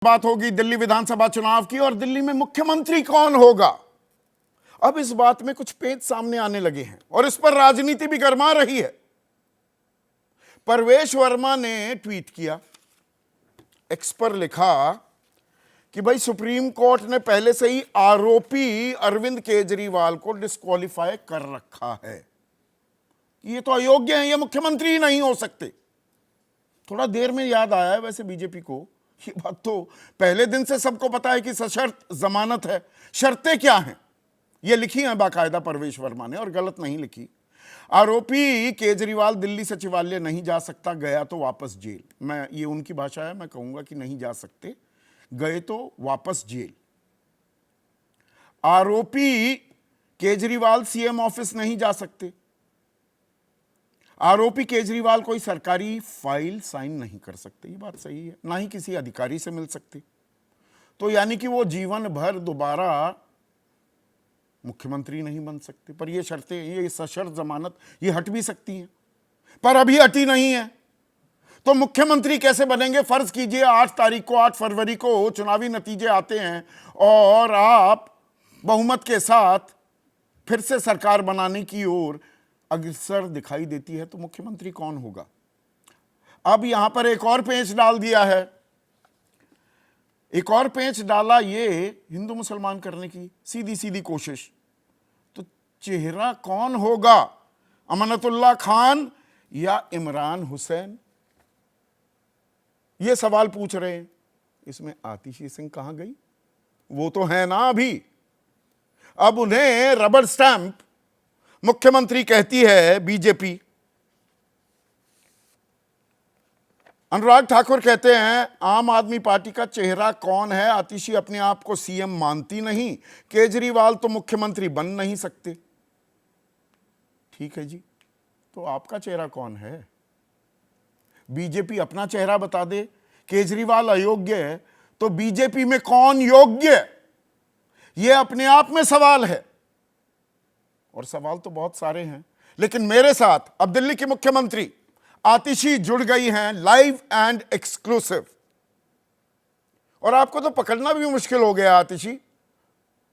बात होगी दिल्ली विधानसभा चुनाव की और दिल्ली में मुख्यमंत्री कौन होगा। अब इस बात में कुछ पेच सामने आने लगे हैं और इस पर राजनीति भी गरमा रही है। परवेश वर्मा ने ट्वीट किया, एक्स पर लिखा कि भाई सुप्रीम कोर्ट ने पहले से ही आरोपी अरविंद केजरीवाल को डिस्क्वालीफाई कर रखा है, ये तो अयोग्य हैं, ये मुख्यमंत्री ही नहीं हो सकते। थोड़ा देर में याद आया है वैसे बीजेपी को, ये बात तो पहले दिन से सबको पता है कि सशर्त जमानत है। शर्तें क्या हैं ये लिखी हैं बाकायदा परवेश वर्मा ने, और गलत नहीं लिखी। आरोपी केजरीवाल दिल्ली सचिवालय नहीं जा सकता, गया तो वापस जेल। मैं, ये उनकी भाषा है, मैं कहूंगा कि नहीं जा सकते, गए तो वापस जेल। आरोपी केजरीवाल सीएम ऑफिस नहीं जा सकते। आरोपी केजरीवाल कोई सरकारी फाइल साइन नहीं कर सकते, ये बात सही है, ना ही किसी अधिकारी से मिल सकते। तो यानी कि वो जीवन भर दोबारा मुख्यमंत्री नहीं बन सकते। पर ये शर्तें, ये सशर्त जमानत, ये हट भी सकती हैं, पर अभी हटी नहीं है। तो मुख्यमंत्री कैसे बनेंगे? फर्ज कीजिए 8 तारीख को, 8 फरवरी को चुनावी नतीजे आते हैं और आप बहुमत के साथ फिर से सरकार बनाने की ओर अग्रसर दिखाई देती है, तो मुख्यमंत्री कौन होगा? अब यहां पर एक और पेंच डाल दिया है, एक और पेंच डाला ये हिंदू मुसलमान करने की सीधी सीधी कोशिश। तो चेहरा कौन होगा, अमानतुल्लाह खान या इमरान हुसैन? ये सवाल पूछ रहे हैं। इसमें आतिशी सिंह कहां गई? वो तो है ना अभी। अब उन्हें रबर स्टैंप मुख्यमंत्री कहती है बीजेपी। अनुराग ठाकुर कहते हैं आम आदमी पार्टी का चेहरा कौन है? आतिशी अपने आप को सीएम मानती नहीं, केजरीवाल तो मुख्यमंत्री बन नहीं सकते। ठीक है जी, तो आपका चेहरा कौन है? बीजेपी अपना चेहरा बता दे। केजरीवाल अयोग्य है तो बीजेपी में कौन योग्य? यह अपने आप में सवाल है, और सवाल तो बहुत सारे हैं। लेकिन मेरे साथ अब दिल्ली की मुख्यमंत्री आतिशी जुड़ गई हैं लाइव एंड एक्सक्लूसिव, और आपको तो पकड़ना भी मुश्किल हो गया आतिशी।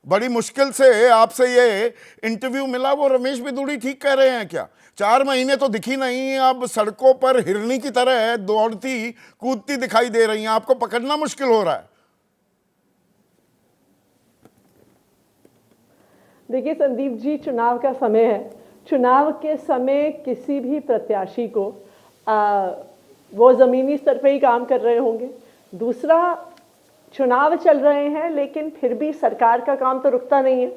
बड़ी मुश्किल से आपसे ये इंटरव्यू मिला। वो रमेश बिदूड़ी ठीक कह रहे हैं क्या? 4 महीने तो दिखी नहीं, अब सड़कों पर हिरनी की तरह दौड़ती कूदती दिखाई दे रही हैं, आपको पकड़ना मुश्किल हो रहा है। देखिए संदीप जी, चुनाव का समय है। चुनाव के समय किसी भी प्रत्याशी को वो ज़मीनी स्तर पे ही काम कर रहे होंगे। दूसरा, चुनाव चल रहे हैं लेकिन फिर भी सरकार का काम तो रुकता नहीं है।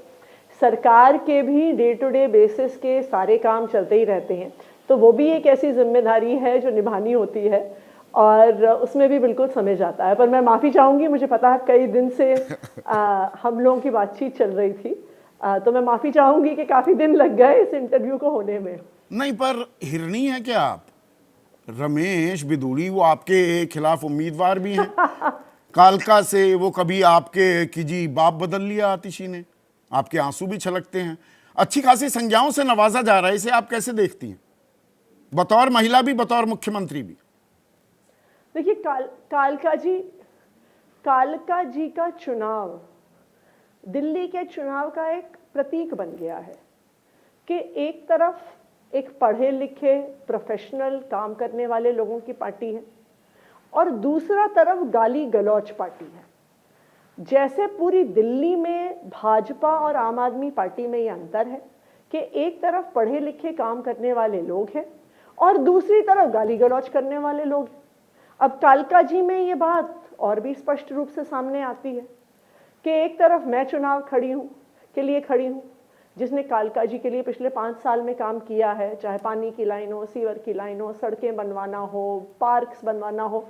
सरकार के भी डे टू डे बेसिस के सारे काम चलते ही रहते हैं, तो वो भी एक ऐसी जिम्मेदारी है जो निभानी होती है, और उसमें भी बिल्कुल समय जाता है। पर मैं माफ़ी चाहूँगी, मुझे पता है कई दिन से हम लोगों की बातचीत चल रही थी, तो मैं माफ़ी चाहूँगी कि काफ़ी दिन लग गए इस इंटरव्यू को होने में। नहीं, पर हिरनी है क्या आप? रमेश बिदूड़ी वो आपके खिलाफ उम्मीदवार भी हैं कालका से। वो कभी आपके कि जी बाप बदल लिया आतिशी ने, आपके आंसू भी छलकते हैं। अच्छी खासी संज्ञाओं से नवाजा जा रहा है, इसे आप कैसे देखती हैं, बतौर महिला भी, बतौर मुख्यमंत्री भी? देखिए, कालका जी का चुनाव दिल्ली के चुनाव का एक प्रतीक बन गया है कि एक तरफ एक पढ़े लिखे प्रोफेशनल काम करने वाले लोगों की पार्टी है और दूसरा तरफ गाली गलौच पार्टी है। जैसे पूरी दिल्ली में भाजपा और आम आदमी पार्टी में ये अंतर है कि एक तरफ पढ़े लिखे काम करने वाले लोग हैं और दूसरी तरफ गाली गलौच करने वाले लोग हैं। अब कालका जी में ये बात और भी स्पष्ट रूप से सामने आती है कि एक तरफ मैं चुनाव के लिए खड़ी हूँ, जिसने कालका जी के लिए पिछले 5 साल में काम किया है, चाहे पानी की लाइन हो, सीवर की लाइन हो, सड़कें बनवाना हो, पार्क्स बनवाना हो।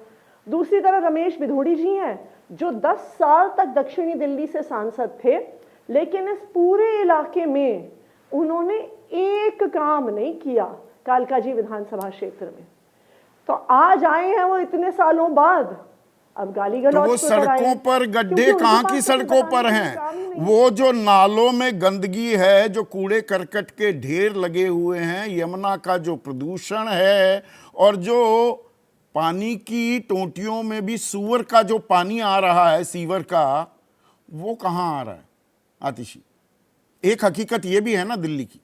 दूसरी तरफ रमेश बिधूड़ी जी हैं जो 10 साल तक दक्षिणी दिल्ली से सांसद थे, लेकिन इस पूरे इलाके में उन्होंने एक काम नहीं किया कालका जी विधानसभा क्षेत्र में। तो आज आए हैं वो इतने सालों बाद, अब गाली गलौच तो वो सड़कों पर गड्ढे कहाँ की सड़कों पर हैं? वो जो नालों में गंदगी है, जो कूड़े करकट के ढेर लगे हुए हैं, यमुना का जो प्रदूषण है, और जो पानी की टोंटियों में भी सूअर का जो पानी आ रहा है, सीवर का, वो कहां आ रहा है आतिशी? एक हकीकत ये भी है ना दिल्ली की।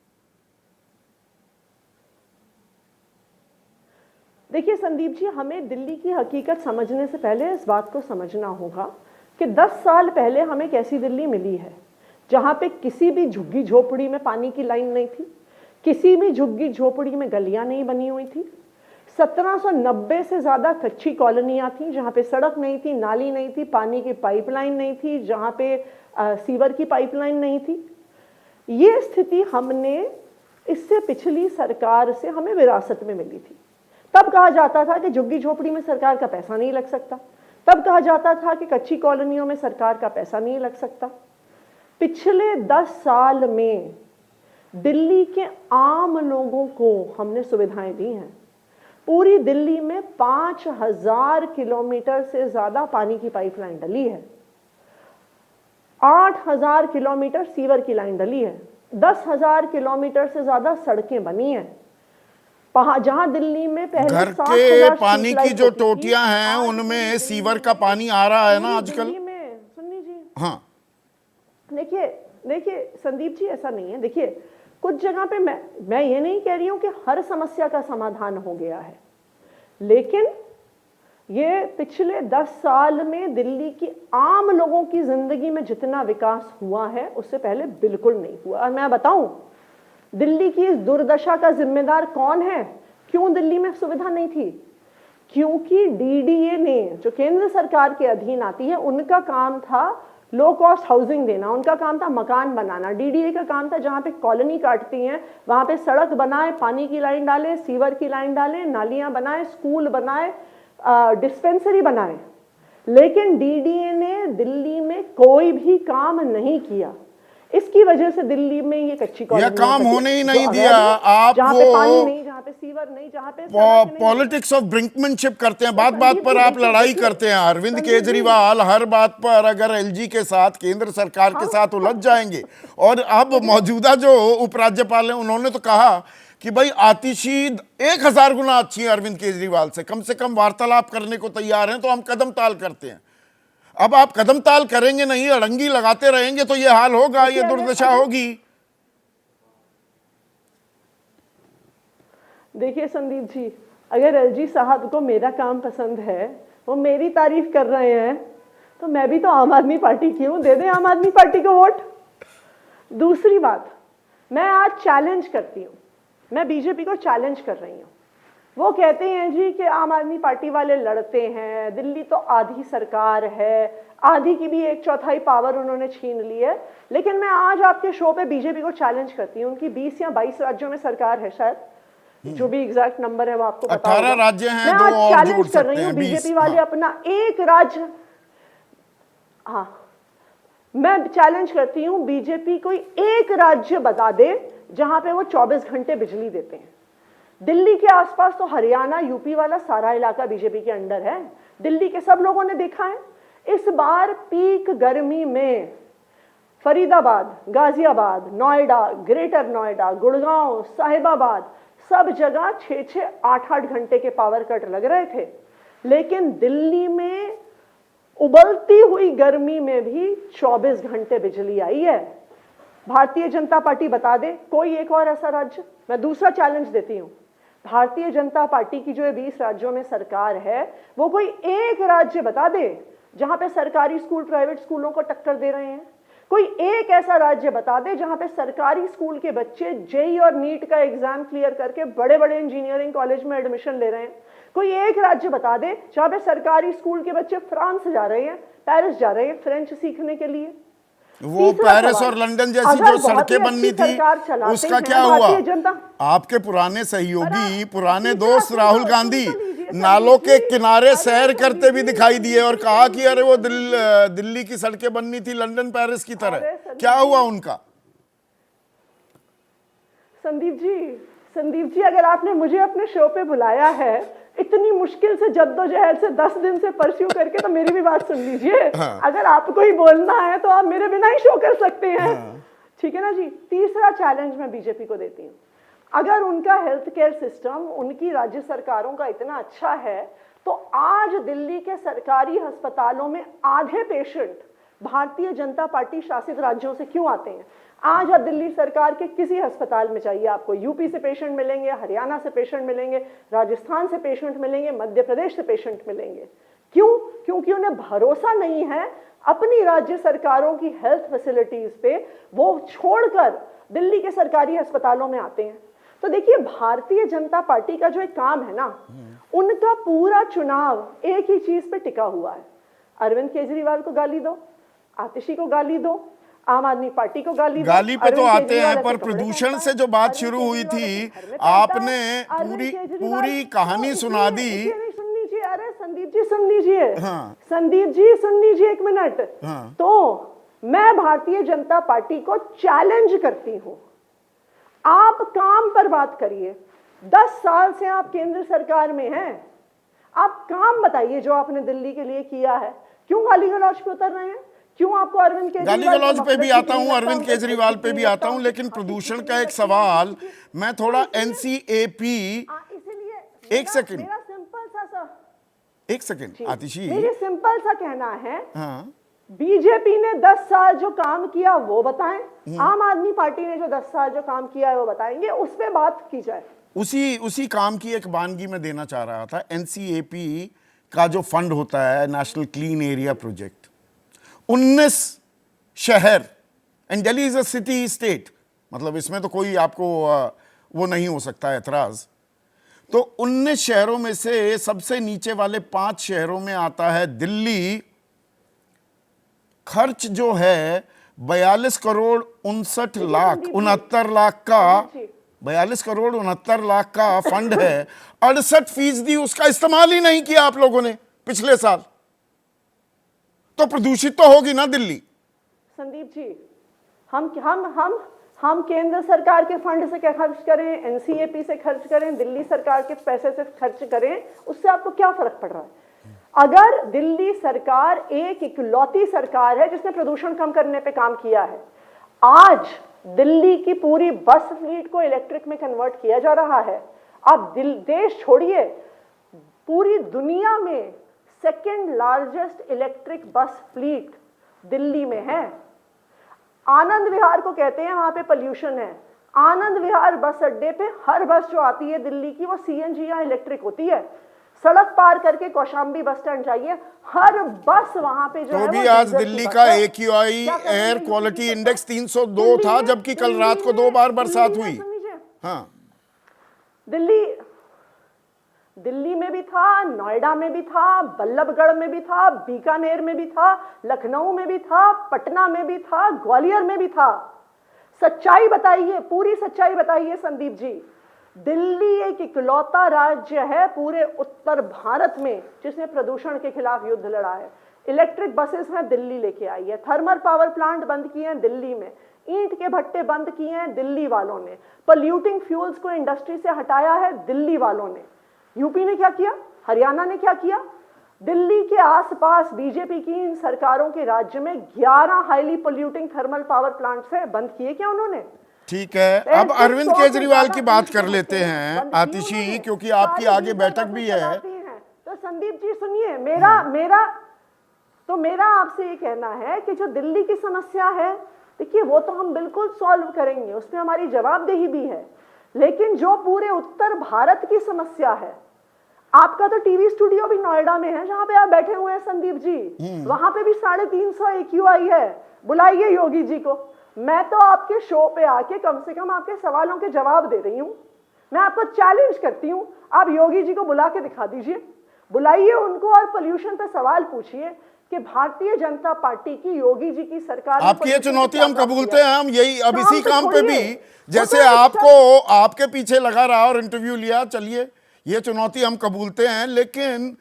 देखिए संदीप जी, हमें दिल्ली की हकीकत समझने से पहले इस बात को समझना होगा कि 10 साल पहले हमें एक ऐसी दिल्ली मिली है जहां पे किसी भी झुग्गी झोपड़ी में पानी की लाइन नहीं थी, किसी भी झुग्गी झोपड़ी में गलियां नहीं बनी हुई थी। 1790 से ज्यादा कच्ची कॉलोनियां थी जहां पे सड़क नहीं थी, नाली नहीं थी, पानी की पाइपलाइन नहीं थी, जहां पे सीवर की पाइपलाइन नहीं थी। ये स्थिति हमने इससे पिछली सरकार से हमें विरासत में मिली थी। तब कहा जाता था कि झुग्गी झोपड़ी में सरकार का पैसा नहीं लग सकता, तब कहा जाता था कि कच्ची कॉलोनियों में सरकार का पैसा नहीं लग सकता। पिछले 10 साल में दिल्ली के आम लोगों को हमने सुविधाएं दी हैं। पूरी दिल्ली में 5000 किलोमीटर से ज्यादा पानी की पाइपलाइन डली है, 8000 किलोमीटर सीवर की लाइन डली है, 10,000 किलोमीटर से ज्यादा सड़कें बनी हैं। जहां दिल्ली में पहले घर 60,000 के पानी स्ट्रीट की लाइट जो होती थी, टोटियां हैं आज उनमें दिल्ली सीवर में का पानी आ रहा है ना पूरी आजकल। दिल्ली में, सुन लीजिए, हाँ, देखिए देखिए संदीप जी, ऐसा नहीं है। देखिए कुछ जगह पे मैं ये नहीं कह रही हूं कि हर समस्या का समाधान हो गया है, लेकिन ये पिछले 10 साल में दिल्ली की आम लोगों की जिंदगी में जितना विकास हुआ है उससे पहले बिल्कुल नहीं हुआ। और मैं बताऊं, दिल्ली की इस दुर्दशा का जिम्मेदार कौन है? क्यों दिल्ली में सुविधा नहीं थी? क्योंकि डीडीए ने, जो केंद्र सरकार के अधीन आती है, उनका काम था लो कॉस्ट हाउसिंग देना, उनका काम था मकान बनाना। डीडीए का काम था जहां पे कॉलोनी काटती हैं वहां पे सड़क बनाए, पानी की लाइन डाले, सीवर की लाइन डाले, नालियां बनाए, स्कूल बनाए, डिस्पेंसरी बनाए। लेकिन डीडीए ने दिल्ली में कोई भी काम नहीं किया। इसकी वजह से दिल्ली में ये कच्ची यह काम होने ही नहीं दिया। आप जहां पे पानी नहीं, जहां पे सीवर नहीं, जहां पे सड़क नहीं। पॉलिटिक्स ऑफ ब्रिंकमैनशिप करते हैं, बात बात संदीप पर जी, आप देखिए, लड़ाई देखिए, करते हैं। अरविंद संदीप जी, केजरीवाल हर बात पर अगर एलजी के साथ, केंद्र सरकार के साथ उलझ जाएंगे। और अब मौजूदा जो उपराज्यपाल हैं उन्होंने तो कहा कि भाई आतिशी 1000 गुना अच्छी है अरविंद केजरीवाल से कम वार्तालाप करने को तैयार हैं, तो हम कदम ताल करते हैं। अब आप कदम ताल करेंगे नहीं, अड़ंगी लगाते रहेंगे तो ये हाल होगा, ये दुर्दशा होगी। देखिए संदीप जी, अगर एलजी साहब को मेरा काम पसंद है, वो मेरी तारीफ कर रहे हैं, तो मैं भी तो आम आदमी पार्टी की हूं, दे दें आम आदमी पार्टी को वोट। दूसरी बात, मैं आज चैलेंज करती हूं, मैं बीजेपी को चैलेंज कर रही हूं। वो कहते हैं जी कि आम आदमी पार्टी वाले लड़ते हैं, दिल्ली तो आधी सरकार है, आधी की भी 1/4 पावर उन्होंने छीन ली है। लेकिन मैं आज आपके शो पे बीजेपी को चैलेंज करती हूँ, उनकी 20 या 22 राज्यों में सरकार है, शायद जो भी एग्जैक्ट नंबर है वो आपको पता होगा। 18 राज्य हैं, मैं 2 आज और जोड़ चैलेंज कर रही सकते हूँ हैं, बीजेपी 20। वाले अपना एक राज्य, हाँ, मैं चैलेंज करती हूँ बीजेपी कोई एक राज्य बता दे जहां पे वो 24 घंटे बिजली देते हैं। दिल्ली के आसपास तो हरियाणा, यूपी वाला सारा इलाका बीजेपी के अंडर है। दिल्ली के सब लोगों ने देखा है। इस बार पीक गर्मी में फरीदाबाद, गाजियाबाद, नोएडा, ग्रेटर नोएडा, गुड़गांव, साहिबाबाद, सब जगह 6-6, 8-8 घंटे के पावर कट लग रहे थे। लेकिन दिल्ली में उबलती हुई गर्मी में भी 24 घंटे बिजली आई है। भारतीय जनता पार्टी बता दे कोई एक और ऐसा राज्य। मैं दूसरा चैलेंज देती हूं, भारतीय जनता पार्टी की जो 20 राज्यों में सरकार है, वो कोई एक राज्य बता दे जहां पे सरकारी स्कूल प्राइवेट स्कूलों को टक्कर दे रहे हैं। कोई एक ऐसा राज्य बता दे जहां पे सरकारी स्कूल के बच्चे जेई और नीट का एग्जाम क्लियर करके बड़े बड़े इंजीनियरिंग कॉलेज में एडमिशन ले रहे हैं। कोई एक राज्य बता दे जहां पे सरकारी स्कूल के बच्चे फ्रांस जा रहे हैं, पेरिस जा रहे हैं फ्रेंच सीखने के लिए। वो पेरिस और लंदन जैसी जो सड़कें बननी थी उसका क्या हुआ? आपके पुराने सहयोगी, पुराने दोस्त राहुल गांधी नालों के किनारे सैर करते भी दिखाई दिए और कहा कि अरे वो दिल्ली की सड़कें बननी थी लंदन पेरिस की तरह। क्या हुआ उनका? संदीप जी, अगर आपने मुझे अपने शो पे बुलाया है इतनी मुश्किल से जद्दोजहद से 10 दिन से परस्यू करके, तो मेरी भी बात सुन लीजिए। हाँ। अगर आपको ही बोलना है तो आप मेरे बिना ही शो कर सकते हैं। हाँ। ठीक है ना जी। तीसरा चैलेंज मैं बीजेपी को देती हूँ, अगर उनका हेल्थ केयर सिस्टम उनकी राज्य सरकारों का इतना अच्छा है तो आज दिल्ली के सरकारी अस्पतालों में आधे पेशेंट भारतीय जनता पार्टी शासित राज्यों से क्यों आते हैं? आज आप दिल्ली सरकार के किसी अस्पताल में जाइए, आपको यूपी से पेशेंट मिलेंगे, हरियाणा से पेशेंट मिलेंगे, राजस्थान से पेशेंट मिलेंगे, मध्य प्रदेश से पेशेंट मिलेंगे। क्यों? क्योंकि उन्हें भरोसा नहीं है अपनी राज्य सरकारों की हेल्थ फैसिलिटीज पे, वो छोड़कर दिल्ली के सरकारी अस्पतालों में आते हैं। तो देखिए, भारतीय जनता पार्टी का जो एक काम है ना, उनका पूरा चुनाव एक ही चीज पे टिका हुआ है। अरविंद केजरीवाल को गाली दो, आतिशी को गाली दो, आम आदमी पार्टी को गाली दो। गाली पे तो अरविंद आते केजरीवाल हैं, पर ऐसे कपड़े प्रदूषण पहनता से है, जो बात अरविंद शुरू हुई केजरीवाल थी, ऐसे घर में पहनता है, आपने अरविंद केजरीवाल पूरी कहानी तो सुना दी। इसलिए नहीं सुन लीजिए, अरे संदीप जी सुन लीजिए, हाँ। संदीप जी सुन लीजिए एक मिनट। हाँ। तो मैं भारतीय जनता पार्टी को चैलेंज करती हूं, आप काम पर बात करिए। 10 साल से आप केंद्र सरकार में हैं, आप काम बताइए जो आपने दिल्ली के लिए किया है। क्यों गाली गलौज पे उतर रहे हैं? क्यों आपको अरविंद केजरीवाल गाली गलौज पे भी आता हूं, अरविंद केजरीवाल पे भी आता हूं, लेकिन प्रदूषण का एक सवाल, मैं थोड़ा एनसीएपी, इसीलिए एक सेकंड, मेरा सिंपल सा एक सेकंड आतिशी, मेरी सिंपल सा कहना है, हाँ, बीजेपी ने 10 साल जो काम किया वो बताएं, आम आदमी पार्टी ने जो 10 साल जो काम किया है वो बताएंगे, उस पे बात की जाए। उसी काम की एक वानगी में देना चाह रहा था। एनसीएपी का जो फंड होता है, नेशनल क्लीन एरिया प्रोजेक्ट, 19 शहर, and Delhi is a city state, मतलब इसमें तो कोई आपको वो नहीं हो सकता ऐतराज। तो 19 शहरों में से सबसे नीचे वाले 5 शहरों में आता है दिल्ली। खर्च जो है 42 करोड़ 69 लाख का, 42 करोड़ 69 लाख का फंड है। 68% उसका इस्तेमाल ही नहीं किया आप लोगों ने पिछले साल। तो प्रदूषित तो होगी ना दिल्ली। संदीप जी, हम केंद्र सरकार के फंड से क्या खर्च करें, एनसीएपी से खर्च करें, दिल्ली सरकार के पैसे से खर्च करें, उससे आपको क्या फर्क पड़ रहा है? अगर दिल्ली सरकार एक इकलौती सरकार है जिसने प्रदूषण कम करने पे काम किया है, आज दिल्ली की पूरी बस फ्लीट को इलेक्ट्रिक में कन्वर्ट किया जा रहा है। आप देश छोड़िए, पूरी दुनिया में second largest electric bus fleet Delhi में है। आनंद विहार को कहते हैं, वहां पे पोल्यूशन है। आनंद विहार बस अड्डे पे हर बस जो आती है दिल्ली की वो सीएनजी या इलेक्ट्रिक होती है। सड़क पार करके कौशाम्बी बस स्टैंड जाइए, हर बस वहां पे जो है, भी आज दिल्ली का AQI एयर क्वालिटी इंडेक्स 302 था, जबकि कल रात को 2 बार बरसात हुई। हाँ, दिल्ली में भी था, नोएडा में भी था, बल्लभगढ़ में भी था, बीकानेर में भी था, लखनऊ में भी था, पटना में भी था, ग्वालियर में भी था। सच्चाई बताइए, पूरी सच्चाई बताइए संदीप जी। दिल्ली एक इकलौता राज्य है पूरे उत्तर भारत में जिसने प्रदूषण के खिलाफ युद्ध लड़ा है। इलेक्ट्रिक बसेस में दिल्ली लेके आई है, थर्मल पावर प्लांट बंद किए हैं दिल्ली में, ईंट के भट्टे बंद किए हैं दिल्ली वालों ने, पोल्यूटिंग फ्यूल्स को इंडस्ट्री से हटाया है दिल्ली वालों ने। यूपी ने क्या किया, हरियाणा ने क्या किया? दिल्ली के आसपास बीजेपी की इन सरकारों के राज्य में 11 highly polluting thermal power plants है, बंद किए क्या उन्होंने? ठीक है, अब अरविंद केजरीवाल की बात कर लेते हैं आतिशी, क्योंकि आपकी आगे बैठक भी है। तो संदीप जी सुनिए, मेरा आपसे ये कहना है कि जो दिल्ली की समस्या है, देखिए वो तो हम बिल्कुल सॉल्व करेंगे, उसमें हमारी जवाबदेही भी है। लेकिन जो पूरे उत्तर भारत की समस्या है, आपका तो टीवी स्टूडियो भी नोएडा में है जहां पे आप बैठे हुए हैं संदीप जी, वहां पे भी 350 AQI है। बुलाइए योगी जी को, मैं तो आपके शो पे आके कम से कम आपके सवालों के जवाब दे रही हूं। मैं आपको चैलेंज करती हूं, आप योगी जी को बुला के दिखा दीजिए, बुलाइए उनको और पोल्यूशन पे सवाल पूछिए कि भारतीय जनता पार्टी की, योगी जी की सरकार, आपकी ये चुनौती हम कबूलते हैं। हम यही अब इसी काम पे भी, जैसे आपको आपके पीछे लगा रहा और इंटरव्यू लिया, चलिए ये चुनौती हम कबूलते हैं, लेकिन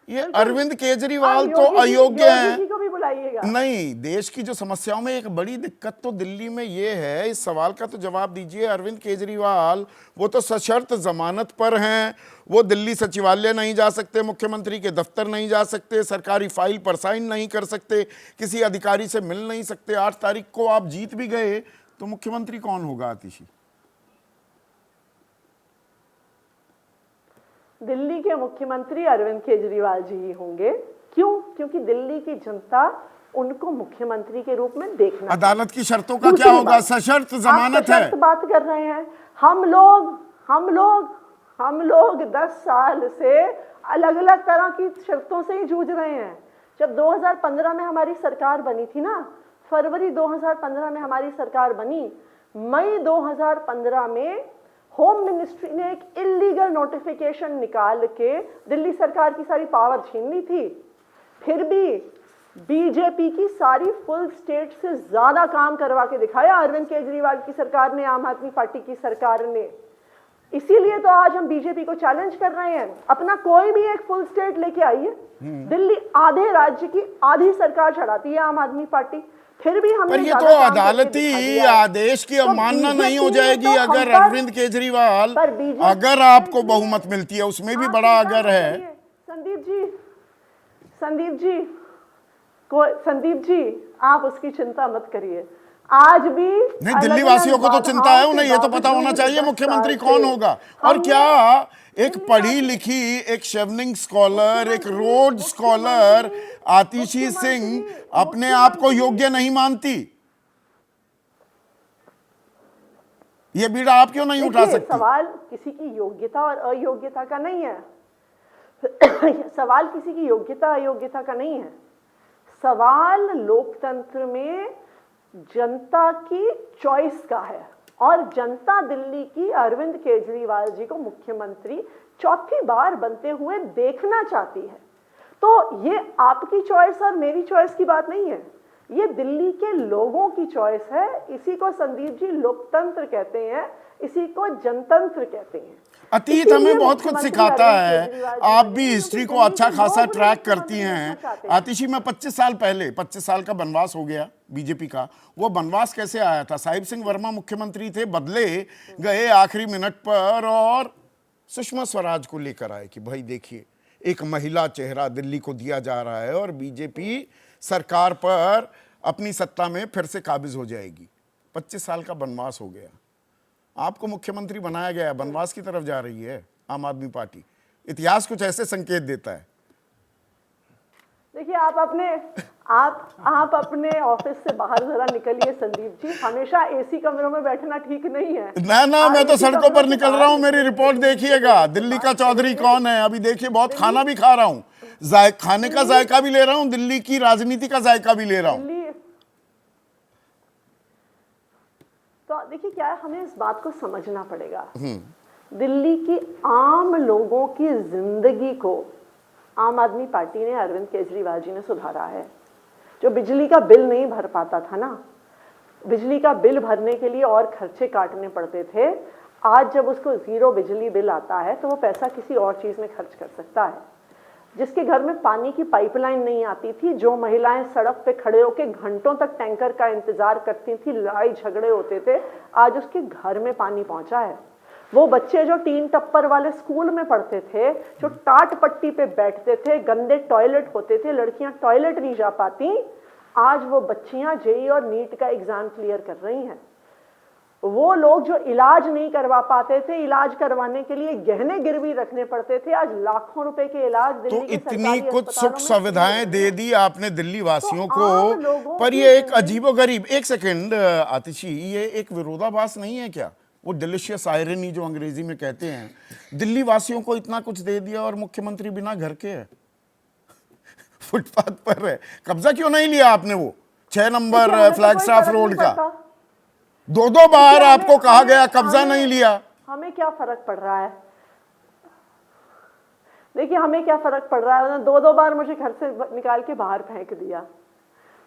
ये अरविंद केजरीवाल तो अयोग्य हैं। नहीं, देश की जो समस्याओं में एक बड़ी दिक्कत तो दिल्ली में ये है, इस सवाल का तो जवाब दीजिए। अरविंद केजरीवाल वो तो सशर्त जमानत पर हैं, वो दिल्ली सचिवालय नहीं जा सकते, मुख्यमंत्री के दफ्तर नहीं जा सकते, सरकारी फाइल पर साइन नहीं कर सकते, किसी अधिकारी से मिल नहीं सकते। 8 तारीख को आप जीत भी गए तो मुख्यमंत्री कौन होगा आतिशी? दिल्ली के मुख्यमंत्री अरविंद केजरीवाल जी ही होंगे। क्यों? क्योंकि दिल्ली की जनता उनको मुख्यमंत्री के रूप में देखना। अदालत की शर्तों का क्या होगा? सशर्त जमानत है। बात कर रहे हैं। हम लोग 10 साल से अलग अलग तरह की शर्तों से ही जूझ रहे हैं। जब 2015 में हमारी सरकार बनी थी ना, फरवरी 2015 में हमारी सरकार बनी, मई 2015 में होम मिनिस्ट्री ने एक इलीगल नोटिफिकेशन निकाल के दिल्ली सरकार की सारी पावर छीन ली थी। फिर भी बीजेपी की सारी फुल स्टेट से ज्यादा काम करवा के दिखाया अरविंद केजरीवाल की सरकार ने, आम आदमी पार्टी की सरकार ने। इसीलिए तो आज हम बीजेपी को चैलेंज कर रहे हैं, अपना कोई भी एक फुल स्टेट लेके आइए। दिल्ली आधे राज्य की आधी सरकार चलाती है आम आदमी पार्टी, फिर भी हमने पर ये तो अदालती आदेश की अवमानना नहीं हो जाएगी अगर अरविंद केजरीवाल, अगर आपको बहुमत मिलती है, उसमें भी बड़ा अगर है। संदीप जी आप उसकी चिंता मत करिए। आज भी नहीं, दिल्ली वासियों को तो चिंता है, उन्हें ये तो पता होना चाहिए मुख्यमंत्री कौन होगा। और क्या एक पढ़ी लिखी, एक शेवनिंग स्कॉलर, एक रोड स्कॉलर आतिशी सिंह अपने आप को योग्य नहीं मानती? ये बीड़ा आप क्यों नहीं उठा सकती? सवाल किसी की योग्यता और अयोग्यता का नहीं है। सवाल किसी की योग्यता अयोग्यता का नहीं है। सवाल लोकतंत्र में जनता की चॉइस का है, और जनता दिल्ली की अरविंद केजरीवाल जी को मुख्यमंत्री चौथी बार बनते हुए देखना चाहती है। तो ये आपकी चॉइस और मेरी चॉइस की बात नहीं है, ये दिल्ली के लोगों की चॉइस है। इसी को संदीप जी लोकतंत्र कहते हैं, इसी को जनतंत्र कहते हैं। अतीत हमें बहुत कुछ सिखाता है। आप भी हिस्ट्री को अच्छा खासा ट्रैक करती हैं आतिशी। मैं 25 साल पहले, 25 साल का बनवास हो गया बीजेपी का। वो बनवास कैसे आया था? साहिब सिंह वर्मा मुख्यमंत्री थे, बदले गए आखिरी मिनट पर और सुषमा स्वराज को लेकर आए कि भाई देखिए एक महिला चेहरा दिल्ली को दिया जा रहा है और बीजेपी सरकार पर अपनी सत्ता में फिर से काबिज हो जाएगी। 25 साल का बनवास हो गया, आपको मुख्यमंत्री बनाया गया, बनवास की तरफ जा रही है आम आदमी पार्टी। इतिहास कुछ ऐसे संकेत देता है। देखिए आप अपने ऑफिस से बाहर जरा निकलिए संदीप जी। हमेशा एसी कमरों में बैठना ठीक नहीं है ना मैं तो सड़कों पर निकल रहा हूं। मेरी रिपोर्ट देखिएगा, दिल्ली का चौधरी कौन है। अभी देखिए बहुत खाना भी खा रहा हूं, खाने का जायका भी ले रहा हूं, दिल्ली की राजनीति का जायका भी ले रहा हूं। तो देखिए क्या है, हमें इस बात को समझना पड़ेगा। दिल्ली की आम लोगों की जिंदगी को आम आदमी पार्टी ने, अरविंद केजरीवाल जी ने सुधारा है। जो बिजली का बिल नहीं भर पाता था ना, बिजली का बिल भरने के लिए और खर्चे काटने पड़ते थे, आज जब उसको 0 बिजली बिल आता है तो वो पैसा किसी और चीज में खर्च कर सकता है। जिसके घर में पानी की पाइपलाइन नहीं आती थी, जो महिलाएं सड़क पे खड़े होकर घंटों तक टैंकर का इंतजार करती थी, लड़ाई झगड़े होते थे, आज उसके घर में पानी पहुंचा है। वो बच्चे जो 3 टप्पर वाले स्कूल में पढ़ते थे, जो टाट पट्टी पे बैठते थे, गंदे टॉयलेट होते थे, लड़कियां टॉयलेट नहीं जा पाती, आज वो बच्चियां जेईई और नीट का एग्जाम क्लियर कर रही हैं। वो लोग जो इलाज नहीं करवा पाते थे, इलाज करवाने के लिए गहने गिरवी रखने पड़ते थे, आज लाखों रुपए के इलाज दिल्ली तो इतनी कुछ सुख सुविधाएं दे दी आपने दिल्ली वासियों को। पर ये एक अजीबोगरीब, एक सेकंड आतिशी, ये एक विरोधाभास नहीं है क्या? वो डिलीशियस आयरनी जो अंग्रेजी में कहते हैं, दिल्ली वासियों को इतना कुछ दे दिया और मुख्यमंत्री बिना घर के है, फुटपाथ पर है। कब्जा क्यों नहीं लिया आपने वो 6 नंबर फ्लैगस्टाफ रोड का? 2 बार आपको कहा गया, कब्जा नहीं लिया। हमें क्या फर्क पड़ रहा है? देखिए हमें क्या फर्क पड़ रहा है, उन्होंने 2 बार मुझे घर से निकाल के बाहर फेंक दिया।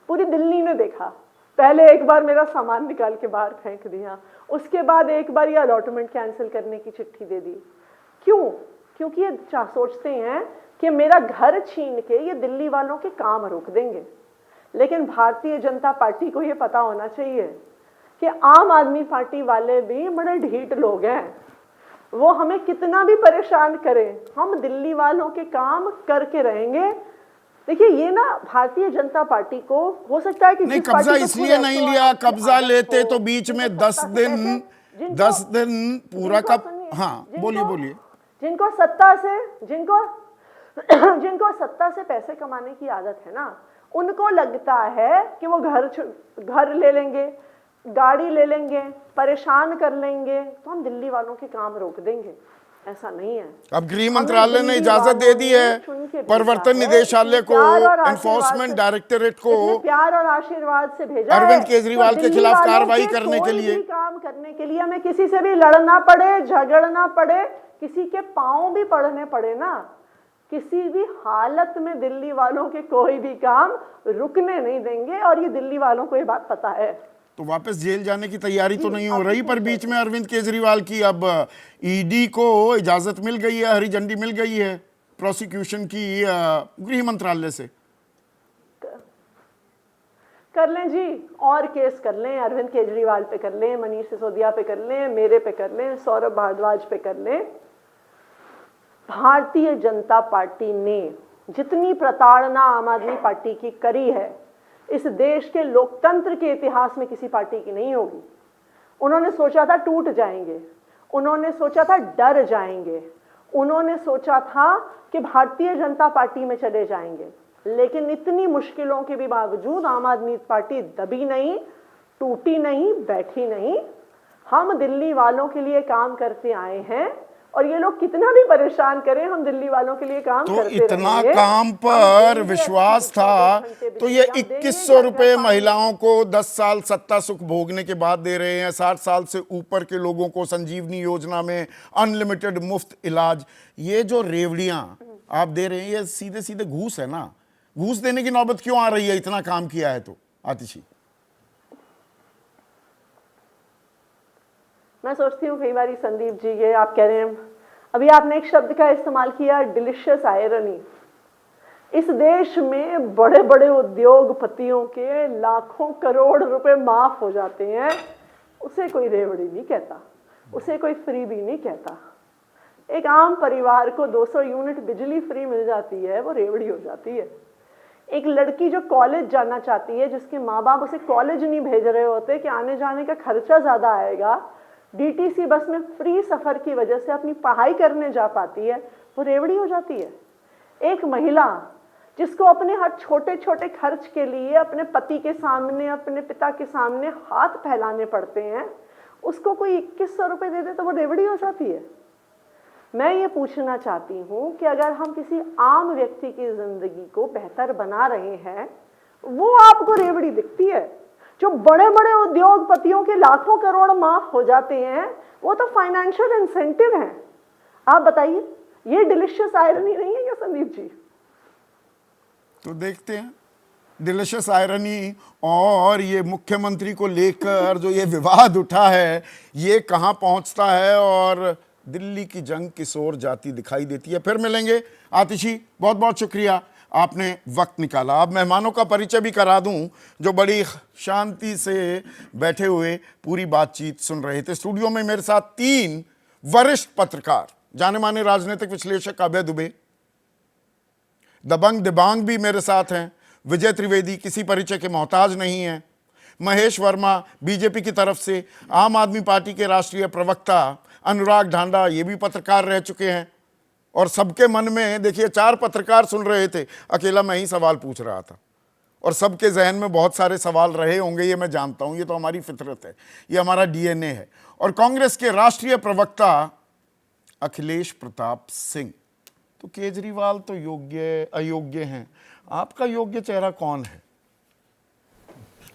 पूरी दिल्ली ने देखा। पहले एक बार मेरा सामान निकाल के बाहर फेंक दिया, उसके बाद एक बार ये अलॉटमेंट कैंसिल करने की चिट्ठी दे दी। क्यों? क्योंकि ये सोचते हैं कि मेरा घर छीन के ये दिल्ली वालों के काम रोक देंगे। लेकिन भारतीय जनता पार्टी को ये पता होना चाहिए कि आम आदमी पार्टी वाले भी बड़े ढीठ लोग हैं। वो हमें कितना भी परेशान करें, हम दिल्ली वालों के काम करके रहेंगे। देखिए ये ना भारतीय जनता पार्टी को हो सकता है कि नहीं, कब्जा इसलिए नहीं लिया, कब्जा लेते तो बीच में 10 दिन पूरा का। हाँ बोलिए। जिनको सत्ता से जिनको जिनको सत्ता से पैसे कमाने की आदत है ना, उनको लगता है कि वो घर ले लेंगे, गाड़ी ले लेंगे, परेशान कर लेंगे तो हम दिल्ली वालों के काम रोक देंगे। ऐसा नहीं है। अब गृह मंत्रालय ने इजाजत दे दी है प्रवर्तन निदेशालय को, एनफोर्समेंट डायरेक्टरेट को प्यार और आशीर्वाद से भेजा अरविंद केजरीवाल के खिलाफ कार्रवाई करने के लिए, काम करने के लिए हमें किसी से भी लड़ना पड़े, झगड़ना पड़े, किसी के पांव भी पड़ने पड़े ना, किसी भी हालत में दिल्ली वालों के कोई भी काम रुकने नहीं देंगे। और ये दिल्ली वालों को ये बात पता है। तो वापस जेल जाने की तैयारी तो नहीं हो रही, पर बीच में अरविंद केजरीवाल की अब ईडी को इजाजत मिल गई है, हरी झंडी मिल गई है प्रोसिक्यूशन की गृह मंत्रालय से। कर लें जी, और केस कर लें, अरविंद केजरीवाल पे कर लें, मनीष सिसोदिया पे कर लें, मेरे पे कर लें, सौरभ भारद्वाज पे कर लें। भारतीय जनता पार्टी ने जितनी प्रताड़ना आम आदमी पार्टी की करी है, इस देश के लोकतंत्र के इतिहास में किसी पार्टी की नहीं होगी। उन्होंने सोचा था टूट जाएंगे, उन्होंने सोचा था डर जाएंगे, उन्होंने सोचा था कि भारतीय जनता पार्टी में चले जाएंगे, लेकिन इतनी मुश्किलों के भी बावजूद आम आदमी पार्टी दबी नहीं, टूटी नहीं, बैठी नहीं। हम दिल्ली वालों के लिए काम करते आए हैं और ये लोग कितना भी परेशान करें, हम दिल्ली वालों के लिए काम तो करते इतना रहेंगे। काम पर विश्वास था तो ये 2100 रुपए महिलाओं को 10 साल सत्ता सुख भोगने के बाद दे रहे हैं। 60 साल से ऊपर के लोगों को संजीवनी योजना में अनलिमिटेड मुफ्त इलाज। ये जो रेवड़ियां आप दे रहे हैं ये सीधे सीधे घूस है ना। घूस देने की नौबत क्यों आ रही है, इतना काम किया है तो? आतिशी, मैं सोचती हूँ कई बार संदीप जी, ये आप कह रहे हैं, अभी आपने एक शब्द का इस्तेमाल किया, डिलीशियस आयरनी। इस देश में बड़े बड़े उद्योगपतियों के लाखों करोड़ रुपए माफ हो जाते हैं, उसे कोई रेवड़ी नहीं कहता, उसे कोई फ्रीबी नहीं कहता। एक आम परिवार को 200 यूनिट बिजली फ्री मिल जाती है, वो रेवड़ी हो जाती है। एक लड़की जो कॉलेज जाना चाहती है, जिसके माँ बाप उसे कॉलेज नहीं भेज रहे होते कि आने जाने का खर्चा ज़्यादा आएगा, डीटीसी बस में फ्री सफ़र की वजह से अपनी पढ़ाई करने जा पाती है, वो रेवड़ी हो जाती है। एक महिला जिसको अपने हर छोटे छोटे खर्च के लिए अपने पति के सामने, अपने पिता के सामने हाथ फैलाने पड़ते हैं, उसको कोई 2100 रुपये दे दे तो वो रेवड़ी हो जाती है। मैं ये पूछना चाहती हूँ कि अगर हम किसी आम व्यक्ति की ज़िंदगी को बेहतर बना रहे हैं, वो आपको रेवड़ी दिखती है? जो बड़े बड़े उद्योगपतियों के लाखों करोड़ माफ हो जाते हैं, वो तो फाइनेंशियल इंसेंटिव हैं। आप बताइए, ये डिलीशियस आयरनी नहीं है क्या संदीप जी? तो देखते हैं डिलीशियस आयरनी। और ये मुख्यमंत्री को लेकर जो ये विवाद उठा है, ये कहां पहुंचता है और दिल्ली की जंग किस ओर जाती दिखाई देती है। फिर मिलेंगे। आतिशी, बहुत बहुत शुक्रिया, आपने वक्त निकाला। अब मेहमानों का परिचय भी करा दूं जो बड़ी शांति से बैठे हुए पूरी बातचीत सुन रहे थे। स्टूडियो में मेरे साथ 3 वरिष्ठ पत्रकार, जाने माने राजनीतिक विश्लेषक अभय दुबे, दबंग दिबांग भी मेरे साथ हैं, विजय त्रिवेदी किसी परिचय के मोहताज नहीं है, महेश वर्मा बीजेपी की तरफ से, आम आदमी पार्टी के राष्ट्रीय प्रवक्ता अनुराग ढांडा, ये भी पत्रकार रह चुके हैं। और सबके मन में देखिए 4 पत्रकार सुन रहे थे, अकेला मैं ही सवाल पूछ रहा था, और सबके जहन में बहुत सारे सवाल रहे होंगे, ये मैं जानता हूं, ये तो हमारी फितरत है, ये हमारा डीएनए है। और कांग्रेस के राष्ट्रीय प्रवक्ता अखिलेश प्रताप सिंह, तो केजरीवाल तो योग्य अयोग्य हैं, आपका योग्य चेहरा कौन है?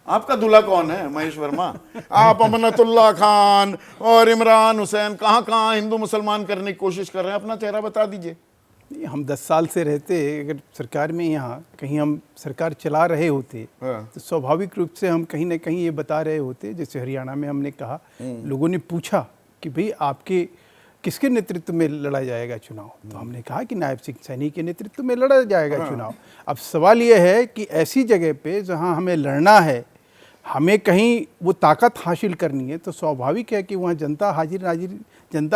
आपका दूल्हा कौन है महेश वर्मा? आप अमनतुल्लाह खान और इमरान हुसैन कहाँ हिंदू मुसलमान करने की कोशिश कर रहे हैं, अपना चेहरा बता दीजिए। हम 10 साल से रहते, अगर सरकार में यहाँ कहीं हम सरकार चला रहे होते तो स्वाभाविक रूप से हम कहीं ना कहीं ये बता रहे होते। जैसे हरियाणा में हमने कहा, लोगों ने पूछा कि भाई आपके किसके नेतृत्व में लड़ा जाएगा चुनाव, तो हमने कहा कि नायब सिंह सैनी के नेतृत्व में लड़ा जाएगा चुनाव। अब सवाल ये है कि ऐसी जगह पे जहाँ हमें लड़ना है, हमें कहीं वो ताकत हासिल करनी है, तो स्वाभाविक है कि वहाँ जनता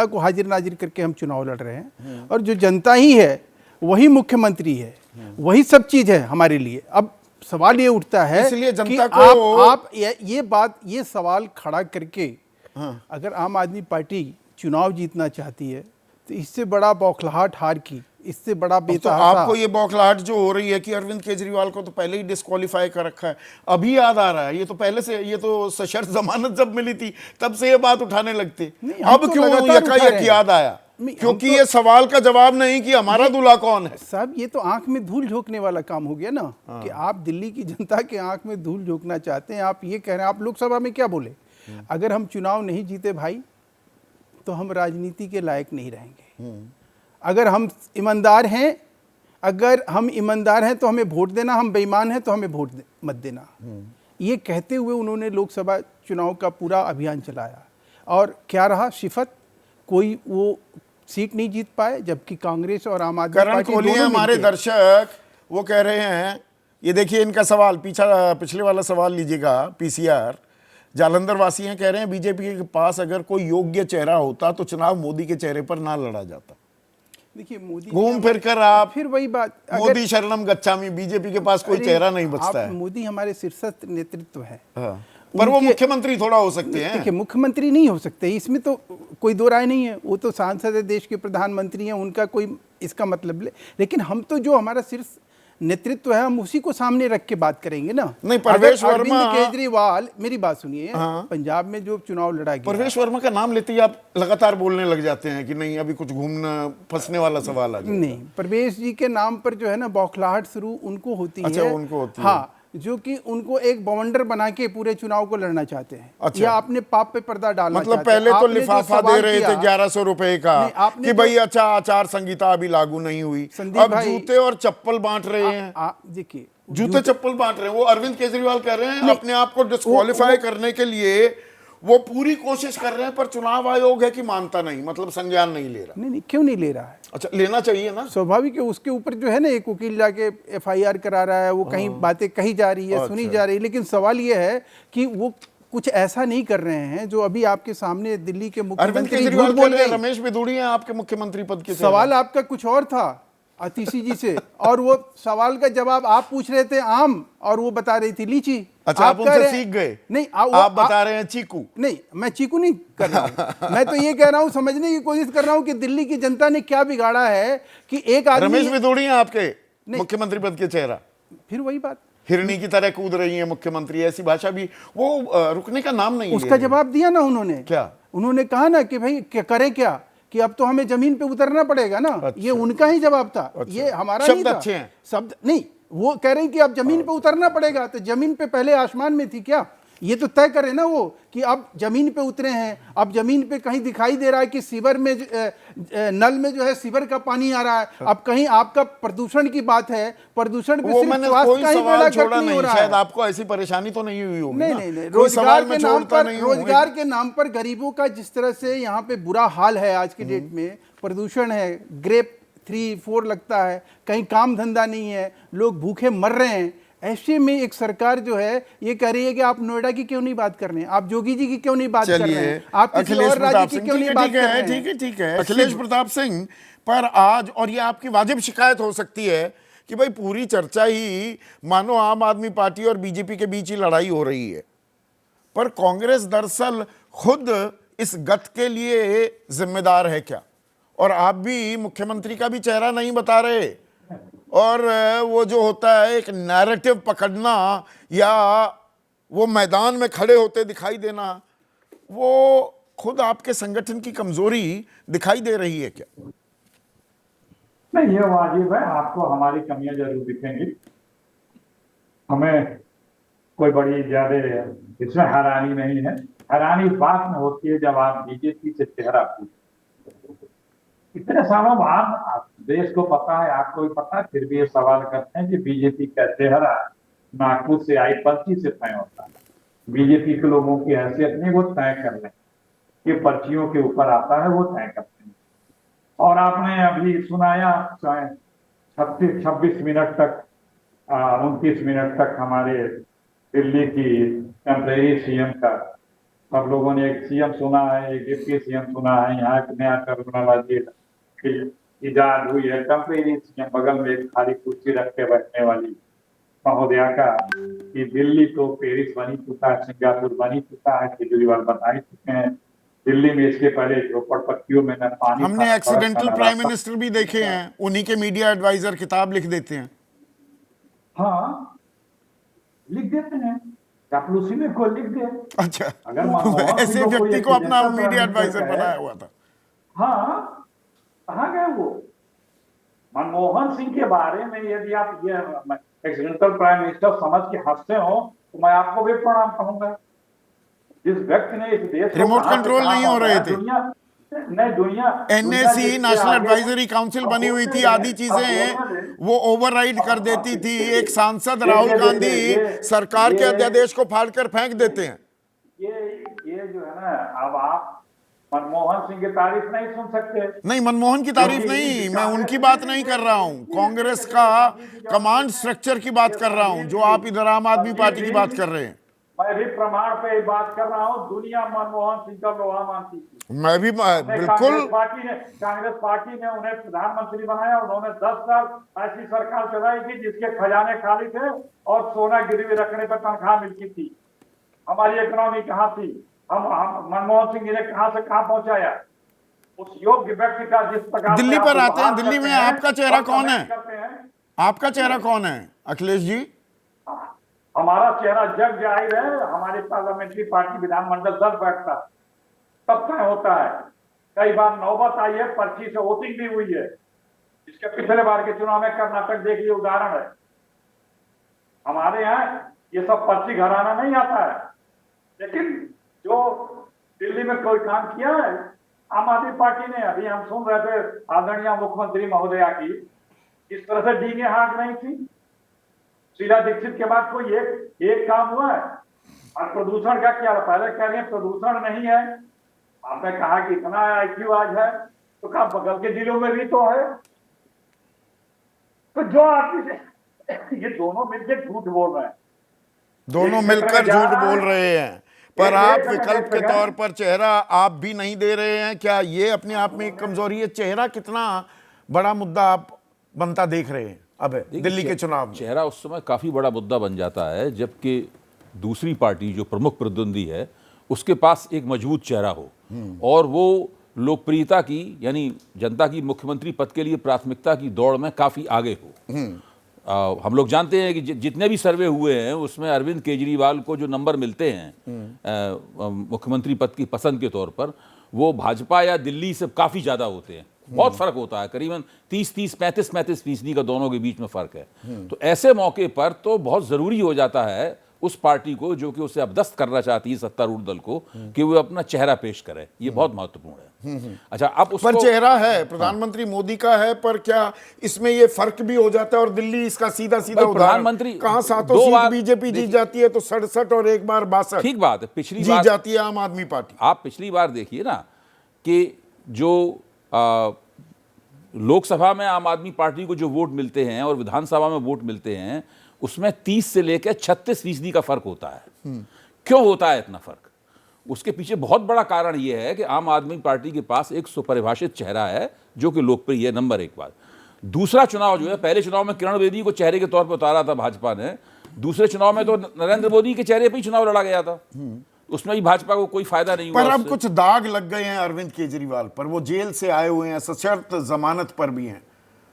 को हाजिर नाजिर करके हम चुनाव लड़ रहे हैं। और जो जनता ही है वही मुख्यमंत्री है, वही सब चीज़ है हमारे लिए। अब सवाल ये उठता है इसलिए जनता कि को आप ये सवाल खड़ा करके अगर आम आदमी पार्टी चुनाव जीतना चाहती है तो इससे बड़ा बौखलाहट हार की, इससे बड़ा तो बेतहाशा। आपको ये बौखलाहट जो हो रही है कि अरविंद केजरीवाल को तो पहले ही डिस्क्वालीफाई कर रखा है, अभी याद आ रहा है? ये तो पहले से, ये तो सशर्त जमानत जब मिली थी तब से ये बात उठाने लगते, नहीं, हम अब तो क्यों लगातार उठा रहे यकायक हैं। याद आया? नहीं, हम क्योंकि तो- ये सवाल का जवाब नहीं कि हमारा दूल्हा कौन है। साहब ये तो आंख में धूल झोंकने वाला काम हो गया ना, कि आप दिल्ली की जनता के आंख में धूल झोंकना चाहते हैं। आप ये कह रहे हैं, आप लोकसभा में क्या बोले, अगर हम चुनाव नहीं जीते भाई तो हम राजनीति के लायक नहीं रहेंगे। अगर हम ईमानदार हैं, अगर हम ईमानदार हैं तो हमें वोट देना, हम बेईमान हैं तो हमें वोट मत देना। ये कहते हुए उन्होंने लोकसभा चुनाव का पूरा अभियान चलाया, और क्या रहा शिफत, कोई वो सीट नहीं जीत पाए, जबकि कांग्रेस और आम आदमी करण पार्टी कोहली दोनों हमारे मिलके- दर्शक वो कह रहे हैं, ये देखिए इनका सवाल, पिछले वाला सवाल लीजिएगा, पीसीआर जालंधर वासी हैं, कह रहे हैं बीजेपी के पास अगर कोई योग्य चेहरा होता तो चुनाव मोदी के चेहरे पर ना लड़ा जाता। देखिए मोदी घूम फिर कर आप फिर वही बात, मोदी शरणम गच्छामी, बीजेपी के पास कोई अरे, चेहरा नहीं बचता आप है। मोदी हमारे शीर्षस्थ नेतृत्व है। हाँ। पर वो उनके- मुख्यमंत्री थोड़ा हो सकते हैं। देखिए मुख्यमंत्री नहीं हो सकते, इसमें तो कोई दो राय नहीं है। वो तो सांसद है, देश के प्रधानमंत्री हैं, उनका कोई इसका मतलब लेकिन हम तो जो हमारा शीर्ष नेतृत्व है हम उसी को सामने रख के बात करेंगे ना। नहीं, परवेश अगर अरविंद वर्मा- केजरीवाल, मेरी बात सुनिए, हाँ। पंजाब में जो चुनाव लड़ा गया, परवेश वर्मा का नाम लेते ही आप लगातार बोलने लग जाते हैं कि नहीं अभी कुछ घूमना फंसने वाला सवाल आ गया। नहीं, परवेश जी के नाम पर जो है ना बौखलाहट शुरू उनको होती अच्छा, है। उनको होती है। हाँ, जो कि उनको एक बवंडर बना के पूरे चुनाव को लड़ना चाहते हैं। अच्छा। या अपने पाप पे पर्दा डालना मतलब चाहते हैं। पहले तो आपने जो लिफाफा दे सवाल रहे थे किया- 1100 रुपए का नहीं, आपने कि जो- भाई अच्छा आचार संहिता अभी लागू नहीं हुई, संदीप अब भाई- जूते और चप्पल बांट रहे हैं। देखिए जूते चप्पल बांट रहे हैं। वो अरविंद केजरीवाल कह रहे हैं नहीं, अपने आप को डिस्क्वालीफाई करने के लिए वो पूरी कोशिश कर रहे हैं, पर चुनाव आयोग है कि मानता नहीं, मतलब संज्ञान नहीं ले रहा। नहीं, क्यों नहीं ले रहा है? अच्छा, लेना चाहिए ना। स्वाभाविक है, उसके ऊपर जो है ना एक वकील जाके एफआईआर करा रहा है, वो कहीं बातें कही जा रही है, सुनी जा रही है, लेकिन सवाल ये है कि वो कुछ ऐसा नहीं कर रहे हैं जो अभी आपके सामने दिल्ली के अरविंद मुख्यमंत्री केजरीवाल झूठ बोल बोल रहे हैं गए। रमेश बिधूड़िया आपके मुख्यमंत्री पद के सवाल आपका कुछ और था आतिशी जी से, और वो सवाल का जवाब आप पूछ रहे थे आम, और वो बता रही थी लीची। अच्छा, आप कह उनसे रहे- सीख गए। नहीं, आप बता रहे हैं चीकू। नहीं, मैं चीकू नहीं कर रहा हूं। मैं तो ये कह रहा हूं, समझने की कोशिश कर रहा हूं कि दिल्ली की जनता ने क्या बिगाड़ा है कि एक आदमी। रमेश बिधूड़िया आपके मुख्यमंत्री पद के चेहरा, फिर वही बात, हिरनी की तरह कूद रही है मुख्यमंत्री, ऐसी भाषा भी, वो रुकने का नाम नहीं ले उसका रही। जवाब दिया ना उन्होंने। क्या? उन्होंने कहा ना कि भाई क्या करे, क्या कि अब तो हमें जमीन पे उतरना पड़ेगा ना। अच्छा। ये उनका ही जवाब था। अच्छा। ये हमारा शब्द नहीं था। अच्छे हैं। शब्द नहीं, वो कह रहे हैं कि अब जमीन पे उतरना पड़ेगा, तो जमीन पे पहले आसमान में थी क्या? ये तो तय करे ना वो कि अब जमीन पे उतरे हैं। अब जमीन पे कहीं दिखाई दे रहा है कि सीवर में नल में जो है सीवर का पानी आ रहा है। अब कहीं आपका प्रदूषण की बात है, प्रदूषण पे वो सिर्फ मैंने स्वास्थ्य कोई का ही सवाल बेड़ा छोड़ा गर्क नहीं हो नहीं, रहा शायद है। आपको ऐसी परेशानी तो नहीं हुई होगी नहीं ना? नहीं नहीं, कोई सवाल मैं नाम छोड़ता पर, नहीं हूं। रोजगार के नाम पर गरीबों का जिस तरह से यहाँ पे बुरा हाल है आज के डेट में, प्रदूषण है, ग्रेप 3-4 लगता है, कहीं काम धंधा नहीं है, लोग भूखे मर रहे हैं। ऐसे में एक सरकार जो है ये कह रही है कि आप नोएडा की क्यों नहीं बात कर रहे हैं, आप जोगी जी की क्यों नहीं बात कर रहे चलिए, हैं, आप किसी अखिलेश और राज्य प्रताप की सिंह, क्यों नहीं बात कर रहे हैं। ठीक है, ठीक है। अखिलेश प्रताप सिंह पर आज, और ये आपकी वाजिब शिकायत हो सकती है कि भाई पूरी चर्चा ही मानो आम आदमी पार्टी और बीजेपी के बीच ही लड़ाई हो रही है, पर कांग्रेस दरअसल खुद इस गत के लिए जिम्मेदार है क्या? और आप भी मुख्यमंत्री का भी चेहरा नहीं बता रहे, और वो जो होता है एक नैरेटिव पकड़ना या वो मैदान में खड़े होते दिखाई देना, वो खुद आपके संगठन की कमजोरी दिखाई दे रही है क्या? नहीं, ये वाजिब है, आपको हमारी कमियां जरूर दिखेंगी। हमें कोई बड़ी ज्यादा इसमें हैरानी नहीं है। हैरानी इस बात में होती है जब आप बीजेपी से चेहरा पूछते, इतने सालों बाद आप, देश को पता है, आपको भी पता है, फिर भी ये सवाल करते हैं कि बीजेपी का चेहरा नागपुर से आई पर्ची से तय होता है। बीजेपी के लोगों की हैसियत नहीं, वो तय कर लें, ये पर्चियों के ऊपर आता है, वो तय करते हैं। और आपने अभी सुनाया 26 मिनट तक, 29 मिनट तक हमारे दिल्ली की टेम्परेरी सीएम का, सब लोगों ने एक सीएम सुना है, एक डिप्टी सीएम सुना है, यहाँ एक नया टर्मिनोलॉजी इजाद हुई है, टेम्परेरी सीएम, बगल में एक खाली कुर्सी रख के बैठने वाली महोदया का, कि दिल्ली तो पेरिस बनी चुका है, सिंगापुर बनी चुका है, केजरीवाल बता ही चुके हैं। दिल्ली में इसके पहले झोपड़पट्टियों में न पानी हमने था, एक्सीडेंटल सड़क का न प्राइम रास्ता। मिनिस्टर भी देखे हैं, उन्हीं के मीडिया एडवाइजर किताब लिख देते हैं। हाँ, लिख देते हैं, चापलूसी में कोई लिख दे। अच्छा, अगर मनमोहन ऐसे सिंह को कोई व्यक्ति को अपना accidental prime media minister advisor कहे, बनाया हुआ था। हाँ, कहाँ गए वो? मनमोहन सिंह के बारे में यदि आप ये एक्सीडेंटल प्राइम मिनिस्टर समझ के हंसते हो तो मैं आपको भी प्रणाम कहूंगा। जिस व्यक्ति ने इस देश को रिमोट कहां से कंट्रोल कहां नहीं हो रहे पहुंचाया, थे। दुनिया एनएसी जिसके नेशनल आगे- एडवाइजरी काउंसिल अब बनी हुई बोलने थी, दें, आदि अब चीजें बोलने दें। वो ओवरराइड कर देती थी। एक सांसद राहुल देखिए, गांधी ये- सरकार के ये- अध्यादेश को फाड़कर फेंक देते हैं। ये जो है ना, अब आप मनमोहन सिंह की तारीफ नहीं सुन सकते। नहीं, मनमोहन की तारीफ क्योंकि नहीं, मैं कांग्रेस उनकी ने- बात नहीं कर रहा हूं, कांग्रेस का कमांड स्ट्रक्चर की बात कर रहा हूं, जो आप इधर आम आदमी पार्टी की बात कर रहे हैं। मैं भी प्रमाण पे बात कर रहा हूं, दुनिया मनमोहन सिंह का लोहा मानती थी। मैं भी बिल्कुल। कांग्रेस पार्टी ने उन्हें प्रधानमंत्री बनाया। उन्होंने 10 साल ऐसी सरकार चलाई थी जिसके खजाने खाली थे और सोना गिरवी रखने पर तनख्वाह मिलती थी। हमारी इकोनॉमी कहाँ थी? हम मनमोहन सिंह जी ने कहां से कहां पहुंचाया? उस योग्य व्यक्ति का जिस प्रकार दिल्ली से पर आप आते हैं, उपहार दिल्ली में करते हैं, आपका चेहरा और कौन है? कमेंट करते हैं। आपका चेहरा कौन है अखिलेश जी? हमारा चेहरा जग जाहिर है। हमारी पार्लियामेंट्री पार्टी विधानमंडल दल बैठता है, तब तय होता है। कई बार नौबत आई है, पर्ची से वोटिंग भी हुई है। इसके पिछले बार के चुनाव में कर्नाटक देखिए, उदाहरण है। हमारे यहाँ ये सब पर्ची घराना नहीं आता है, लेकिन जो दिल्ली में कोई काम किया है आम आदमी पार्टी ने। अभी हम सुन रहे थे आदरणीय मुख्यमंत्री महोदया की, इस तरह से डींगे हाँक नहीं थी। शीला दीक्षित के बाद कोई एक काम हुआ है। और प्रदूषण का क्या? पहले कह रहे हैं प्रदूषण नहीं है, आपने कहा कि इतना IQ आज है, तो कहा बगल के जिलों में भी तो है। तो जो आदमी ये दोनों मिलकर झूठ बोल रहे हैं, दोनों एक मिलकर जगह जा झूठ रहा है, बोल रहे हैं, पर एक आप जगह विकल्प के जगह- तौर पर चेहरा आप भी नहीं दे रहे हैं। क्या ये अपने आप में एक कमजोरी है? चेहरा कितना बड़ा मुद्दा आप बनता देख रहे हैं अब है दिल्ली के चुनाव में? चेहरा उस समय काफ़ी बड़ा मुद्दा बन जाता है जबकि दूसरी पार्टी जो प्रमुख प्रतिद्वंदी है उसके पास एक मजबूत चेहरा हो और वो लोकप्रियता की, यानी जनता की मुख्यमंत्री पद के लिए प्राथमिकता की दौड़ में काफ़ी आगे हो। हम लोग जानते हैं कि जितने भी सर्वे हुए हैं उसमें अरविंद केजरीवाल को जो नंबर मिलते हैं मुख्यमंत्री पद की पसंद के तौर पर, वो भाजपा या दिल्ली से काफ़ी ज़्यादा होते हैं। बहुत फर्क होता है, करीबन 30-30, 35-35% का दोनों के बीच में फर्क है। तो ऐसे मौके पर तो बहुत ज़रूरी हो जाता है उस पार्टी को जो कि उसे अपदस्थ करना चाहती है सत्तारूढ़ दल को, कि वो अपना चेहरा पेश करे। ये बहुत महत्वपूर्ण है। अच्छा, अब उसको पर चेहरा है प्रधानमंत्री मोदी का है, पर क्या इसमें ये फर्क भी हो जाता है? और दिल्ली इसका सीधा सीधा भाई, प्रधानमंत्री कहां सातों दो सीट बार बीजेपी जीत जाती है तो 67 और एक बार 62 ठीक बात है। पिछली जीत बार जाती है आम आदमी पार्टी। आप पिछली बार देखिए ना कि जो लोकसभा में आम आदमी पार्टी को जो वोट मिलते हैं और विधानसभा में वोट मिलते हैं उसमें 30 से लेकर 36% का फर्क होता है। क्यों होता है इतना फर्क? उसके पीछे बहुत बड़ा कारण यह है कि आम आदमी पार्टी के पास एक सुपरिभाषित चेहरा है जो कि लोकप्रिय है, नंबर एक बात। दूसरा चुनाव जो है, पहले चुनाव में किरण बेदी को चेहरे के तौर पर उतारा था भाजपा ने, दूसरे चुनाव में तो नरेंद्र मोदी के चेहरे पर ही चुनाव लड़ा गया था, उसमें भी भाजपा को कोई फायदा नहीं हुआ। पर अब उससे। कुछ दाग लग गए हैं अरविंद केजरीवाल पर। वो जेल से आए हुए हैं, सशर्त जमानत पर भी हैं।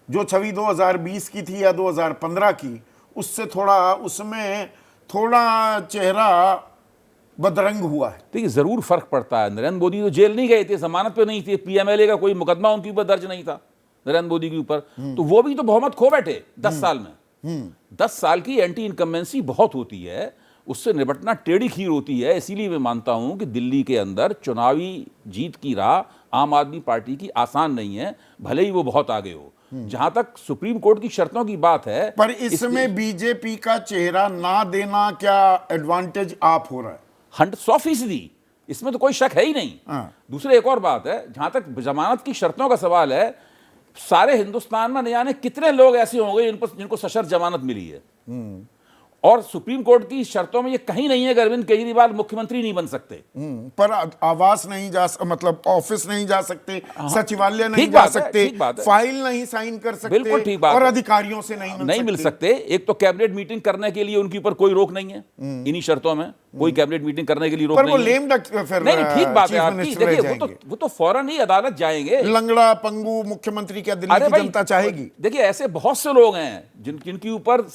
जो छवि 2020 की थी या 2015 की, उससे उसमें थोड़ा चेहरा बदरंग हुआ है। देखिए, जरूर फर्क पड़ता है। नरेंद्र मोदी तो जेल नहीं गए थे, जमानत पे नहीं थे, PMLA का कोई मुकदमा उनके ऊपर दर्ज नहीं था नरेंद्र मोदी के ऊपर, तो वो भी तो बहुमत खो बैठे 10 साल में। 10 साल की एंटी इनकम्बेंसी बहुत होती है, उससे निपटना टेढ़ी खीर होती है। इसीलिए मैं मानता हूं कि दिल्ली के अंदर चुनावी जीत की राह आम आदमी पार्टी की आसान नहीं है, भले ही वो बहुत आगे हो। जहां तक सुप्रीम कोर्ट की शर्तों की बात है, पर इसमें बीजेपी का चेहरा ना देना क्या एडवांटेज आप हो रहा है? 100%, इसमें तो कोई शक है ही नहीं। दूसरी एक और बात है, जहां तक जमानत की शर्तों का सवाल है, सारे हिंदुस्तान में न जाने कितने लोग ऐसे होंगे जिनको सशर्त जमानत मिली है, और सुप्रीम कोर्ट की शर्तों में ये कहीं नहीं है कि अरविंद केजरीवाल मुख्यमंत्री नहीं बन सकते। पर आवास नहीं जा मतलब ऑफिस नहीं जा सकते, सचिवालय नहीं ठीक जा बात है, सकते, ठीक बात है। फाइल नहीं साइन कर सकते, बिल्कुल ठीक बात और है। अधिकारियों से नहीं मिल सकते। एक तो कैबिनेट मीटिंग करने के लिए उनके ऊपर कोई रोक नहीं है, इन्हीं शर्तों में कोई कैबिनेट मीटिंग करने के लिए रोक पर नहीं वो है। लेम डक फिर नहीं ठीक बात है चीफ आपकी। मिनिस्टर रह देखिए जाएंगे। वो तो फौरन ही अदालत जाएंगे। लंगड़ा पंगु मुख्यमंत्री क्या दिल्ली अरे की भाई, जनता चाहेगी? देखिए ऐसे बहुत से लोग हैं जिनके ऊपर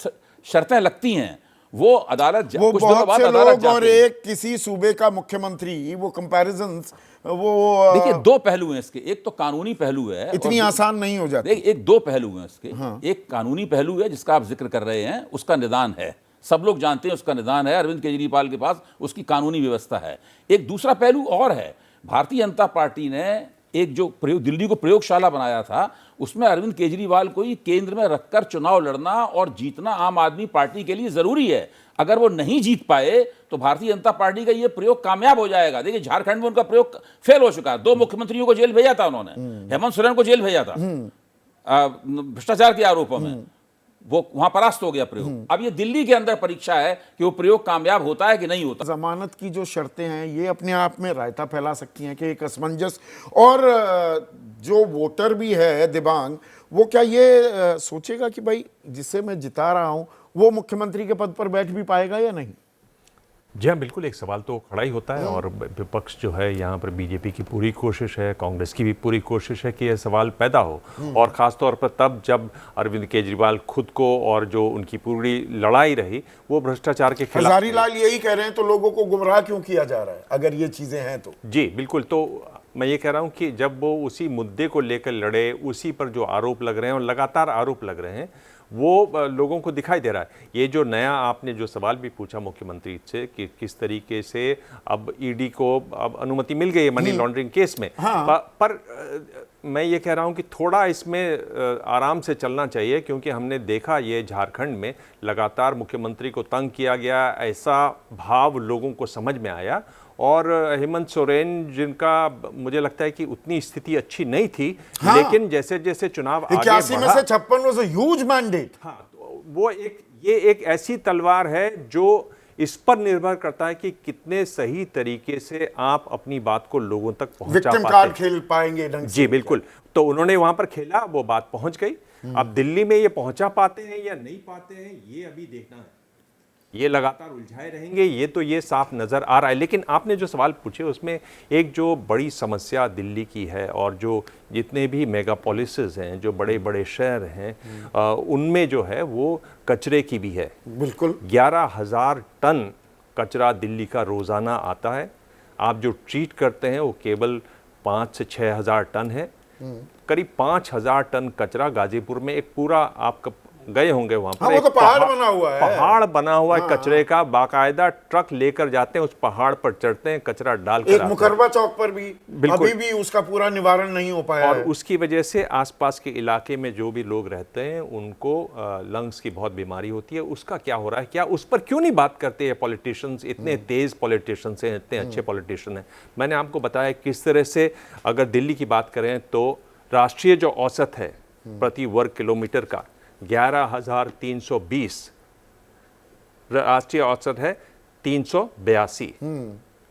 शर्तें लगती हैं, वो अदालत वो कुछ दिनों बहुत बाद से अदालत लोग और जाते हैं। एक किसी सूबे का मुख्यमंत्री, वो कंपैरिजंस वो देखिए दो पहलू हैं इसके। एक तो कानूनी पहलू है, इतनी और आसान नहीं हो जाती। देखिए एक दो पहलू हैं इसके। एक कानूनी पहलू है जिसका आप जिक्र कर रहे हैं, उसका निदान है, सब लोग जानते हैं उसका निदान है। अरविंद केजरीवाल के पास उसकी कानूनी व्यवस्था है। एक दूसरा पहलू और है, भारतीय जनता पार्टी ने एक जो दिल्ली को प्रयोगशाला बनाया था, उसमें अरविंद केजरीवाल को ही केंद्र में रखकर चुनाव लड़ना और जीतना आम आदमी पार्टी के लिए जरूरी है। अगर वो नहीं जीत पाए तो भारतीय जनता पार्टी का ये प्रयोग कामयाब हो जाएगा। देखिए झारखंड में उनका प्रयोग फेल हो चुका है। 2 मुख्यमंत्रियों को जेल भेजा था उन्होंने, हेमंत सोरेन को जेल भेजा था भ्रष्टाचार के आरोपों में, वो वहां परास्त हो गया प्रयोग। अब ये दिल्ली के अंदर परीक्षा है कि वो प्रयोग कामयाब होता है कि नहीं होता। जमानत की जो शर्तें हैं ये अपने आप में रायता फैला सकती हैं कि एक असमंजस, और जो वोटर भी है दिबांग, वो क्या ये सोचेगा कि भाई जिसे मैं जिता रहा हूं वो मुख्यमंत्री के पद पर बैठ भी पाएगा या नहीं? जी हाँ, बिल्कुल एक सवाल तो खड़ा ही होता है। और विपक्ष जो है यहाँ पर बीजेपी की पूरी कोशिश है, कांग्रेस की भी पूरी कोशिश है कि यह सवाल पैदा हो, और ख़ास तौर पर तब जब अरविंद केजरीवाल खुद को और जो उनकी पूरी लड़ाई रही वो भ्रष्टाचार के खिलाफ। हजारीलाल यही कह रहे हैं, तो लोगों को गुमराह क्यों किया जा रहा है अगर ये चीजें हैं तो? जी बिल्कुल। तो मैं ये कह रहा हूँ कि जब वो उसी मुद्दे को लेकर लड़े, उसी पर जो आरोप लग रहे हैं और लगातार आरोप लग रहे हैं, वो लोगों को दिखाई दे रहा है। ये जो नया आपने जो सवाल भी पूछा मुख्यमंत्री से कि किस तरीके से अब ईडी को अब अनुमति मिल गई है मनी लॉन्ड्रिंग केस में, पर मैं ये कह रहा हूँ कि थोड़ा इसमें आराम से चलना चाहिए, क्योंकि हमने देखा ये झारखंड में लगातार मुख्यमंत्री को तंग किया गया, ऐसा भाव लोगों को समझ में आया। और हेमंत सोरेन, जिनका मुझे लगता है कि उतनी स्थिति अच्छी नहीं थी, लेकिन जैसे जैसे चुनाव आगे 81 में बढ़ा, से 56 वाज अ ह्यूज मैंडेट। हाँ, तो वो ये एक ऐसी तलवार है जो इस पर निर्भर करता है कि कितने सही तरीके से आप अपनी बात को लोगों तक पहुंचा विक्टिम पाते कार्ड हैं। खेल पाएंगे ढंग से? जी बिल्कुल। तो उन्होंने वहां पर खेला, वो बात पहुंच गई। अब दिल्ली में ये पहुंचा पाते हैं या नहीं पाते हैं, ये अभी देखना है। ये लगातार उलझाए रहेंगे, ये साफ नज़र आ रहा है। लेकिन आपने जो सवाल पूछे उसमें एक जो बड़ी समस्या दिल्ली की है, और जो जितने भी मेगापोलिसेस हैं, जो बड़े बड़े शहर हैं, उनमें जो है वो कचरे की भी है। बिल्कुल 11,000 टन कचरा दिल्ली का रोज़ाना आता है। आप जो ट्रीट करते हैं वो केवल 5 से 6 हज़ार टन है। करीब 5,000 टन कचरा गाजीपुर में, एक पूरा आप गए होंगे वहां पर, हाँ, वो तो पहाड़ बना हुआ है। पहाड़ बना हुआ है कचरे का, बाकायदा ट्रक लेकर जाते हैं, उस पहाड़ पर चढ़ते हैं, कचरा डालकर एक आते हैं। मुकरबा चौक पर भी बिल्कुल। अभी भी उसका पूरा निवारण नहीं हो पाया और है। उसकी वजह से आसपास के इलाके में जो भी लोग रहते हैं उनको लंग्स की बहुत बीमारी होती है। उसका क्या हो रहा है, क्या उस पर क्यों नहीं बात करते हैं पॉलिटिशियंस? इतने तेज पॉलिटिशियंस हैं, इतने अच्छे पॉलिटिशियन हैं। मैंने आपको बताया किस तरह से अगर दिल्ली की बात करें तो राष्ट्रीय जो औसत है प्रति वर्ग किलोमीटर का 11,320, राष्ट्रीय औसत है 382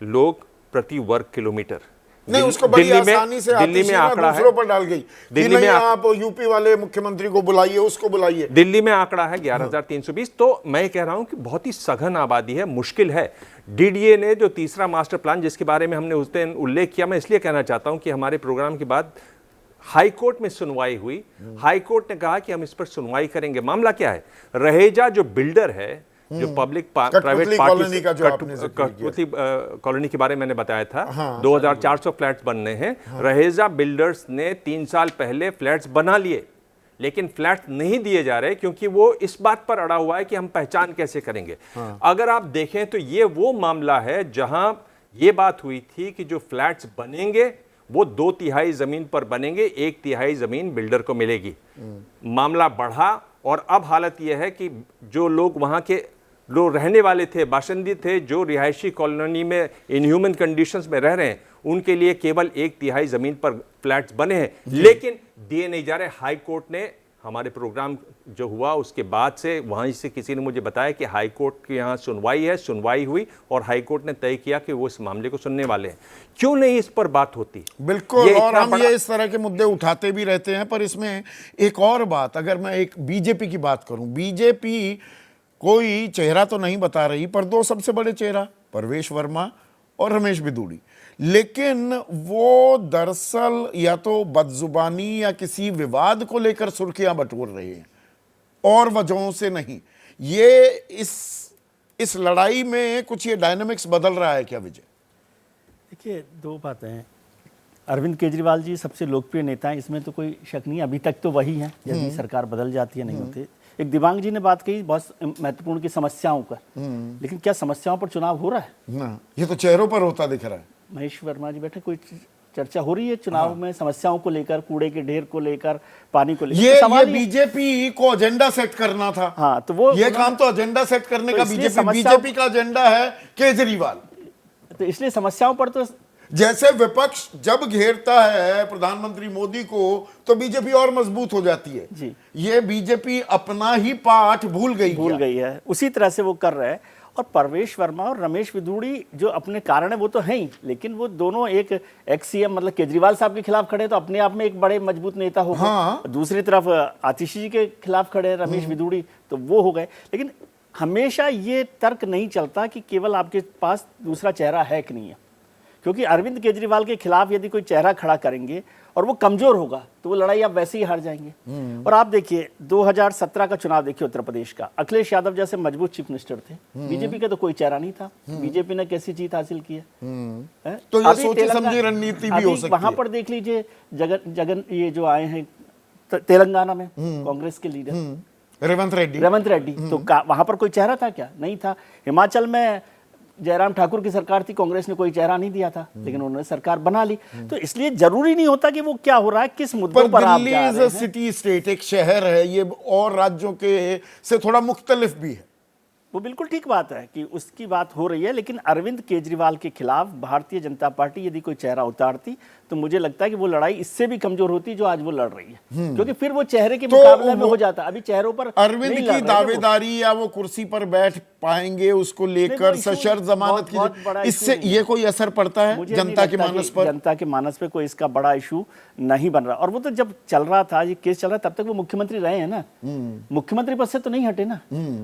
लोग प्रति वर्ग किलोमीटर। नहीं, उसको बड़ी आसानी से दिल्ली में आंकड़ा है, दूसरों पर डाल गई कि दिल्ली नहीं में आप यूपी वाले मुख्यमंत्री को बुलाइए, उसको बुलाइए। दिल्ली में आंकड़ा है 11,320। तो मैं कह रहा हूं कि बहुत ही सघन आबादी है, मुश्किल है। डीडीए ने जो तीसरा मास्टर प्लान, जिसके बारे में हमने उस दिन उल्लेख किया, मैं इसलिए कहना चाहता हूं कि हमारे प्रोग्राम के बाद हाई कोर्ट में सुनवाई हुई। हाई कोर्ट ने कहा कि हम इस पर सुनवाई करेंगे। मामला क्या है, रहेजा जो बिल्डर है, जो पब्लिक प्राइवेट कॉलोनी का जो आपने जिक्र किया, कठपुतली कॉलोनी के बारे में मैंने बताया था, 2,400 फ्लैट्स बनने हैं। रहेजा बिल्डर्स ने 3 साल पहले फ्लैट्स बना लिए, लेकिन फ्लैट्स नहीं दिए जा रहे क्योंकि वो इस बात पर अड़ा हुआ है कि हम पहचान कैसे करेंगे। अगर आप देखें तो ये वो मामला है जहां ये बात हुई थी कि जो फ्लैट्स बनेंगे वो 2/3 जमीन पर बनेंगे, 1/3 जमीन बिल्डर को मिलेगी। मामला बढ़ा और अब हालत यह है कि जो लोग वहां के लोग रहने वाले थे, बाशिंदे थे, जो रिहायशी कॉलोनी में इनह्यूमन कंडीशंस में रह रहे हैं, उनके लिए केवल 1/3 जमीन पर फ्लैट्स बने हैं, लेकिन दिए नहीं जा रहे। हाई कोर्ट ने हमारे प्रोग्राम जो हुआ उसके बाद से वहीं से किसी ने मुझे बताया कि हाई कोर्ट के यहाँ सुनवाई है, सुनवाई हुई और हाई कोर्ट ने तय किया कि वो इस मामले को सुनने वाले हैं। क्यों नहीं इस पर बात होती? बिल्कुल, ये और इतना हम बड़ा- ये इस तरह के मुद्दे उठाते भी रहते हैं, पर इसमें एक और बात, अगर मैं एक बीजेपी की बात करूं, बीजेपी कोई चेहरा तो नहीं बता रही, पर दो सबसे बड़े चेहरा परवेश वर्मा और रमेश बिदूड़ी, लेकिन वो दरअसल या तो बदजुबानी या किसी विवाद को लेकर सुर्खियां बटोर रहे हैं और वजहों से नहीं। ये इस लड़ाई में कुछ ये डायनामिक्स बदल रहा है क्या विजय? देखिए, दो बातें हैं। अरविंद केजरीवाल जी सबसे लोकप्रिय नेता हैं, इसमें तो कोई शक नहीं। अभी तक तो वही हैं, यदि सरकार बदल जाती है नहीं होती। एक दिवांग जी ने बात कही बहुत महत्वपूर्ण की समस्याओं पर, लेकिन क्या समस्याओं पर चुनाव हो रहा है? ना, ये तो चेहरों पर होता दिख रहा है। महेश वर्मा जी बैठे, कोई चर्चा हो रही है चुनाव में समस्याओं को लेकर, कूड़े के ढेर को लेकर, पानी को लेकर? ये तो सवाल बीजेपी को एजेंडा सेट करना था। हाँ, तो वो ये काम तो एजेंडा सेट करने तो का इसलिए बीजेपी का एजेंडा है केजरीवाल। तो इसलिए समस्याओं पर तो जैसे विपक्ष जब घेरता है प्रधानमंत्री मोदी को तो बीजेपी और मजबूत हो जाती है जी। ये बीजेपी अपना ही पाठ भूल गई है, उसी तरह से वो कर रहे हैं। और परवेश वर्मा और रमेश बिदूड़ी जो अपने कारण है वो तो हैं ही, लेकिन वो दोनों एक एक्स सीएम मतलब केजरीवाल साहब के खिलाफ खड़े, तो अपने आप में एक बड़े मजबूत नेता हो गए। हाँ। दूसरी तरफ आतिशी जी के खिलाफ खड़े हैं रमेश बिदूड़ी, तो वो हो गए। लेकिन हमेशा ये तर्क नहीं चलता कि केवल आपके पास दूसरा चेहरा है कि नहीं है, क्योंकि अरविंद केजरीवाल के खिलाफ यदि कोई चेहरा खड़ा करेंगे और वो कमजोर होगा तो वो लड़ाई आप वैसे ही हार जाएंगे। और आप देखिए 2017 का चुनाव देखिए उत्तर प्रदेश का, अखिलेश यादव जैसे मजबूत चीफ मिनिस्टर थे, बीजेपी का तो कोई चेहरा नहीं था, बीजेपी ने कैसी जीत हासिल की है? तो ये सोची समझी रणनीति भी हो सकती है। वहां पर देख लीजिए जगन ये जो आए हैं तेलंगाना में कांग्रेस के लीडर रेवंत रेड्डी, तो वहां पर कोई चेहरा था क्या? नहीं था। हिमाचल में जयराम ठाकुर की सरकार थी, कांग्रेस ने कोई चेहरा नहीं दिया था, लेकिन उन्होंने सरकार बना ली। तो इसलिए जरूरी नहीं होता कि वो क्या हो रहा है, किस मुद्दों पर आप जा रहे हैं। Delhi is a city state, एक शहर है, ये और राज्यों के से थोड़ा मुख्तलिफ भी है। वो बिल्कुल ठीक बात है कि उसकी बात हो रही है, लेकिन अरविंद केजरीवाल के खिलाफ भारतीय जनता पार्टी यदि कोई चेहरा उतारती तो मुझे लगता है कि वो लड़ाई इससे भी कमजोर होती जो आज वो लड़ रही है, क्योंकि फिर वो चेहरे के मुकाबले में हो जाता। अभी चेहरों पर अरविंद की दावेदारी या वो कुर्सी पर बैठ पाएंगे उसको लेकर सशर्त जमानत की, इससे ये कोई असर पड़ता है जनता के मानस पर? जनता के मानस पे कोई इसका बड़ा इशू नहीं बन रहा। और वो तो जब चल रहा था, ये केस चल रहा, तब तक वो मुख्यमंत्री रहे हैं ना, मुख्यमंत्री पद से तो नहीं हटे ना।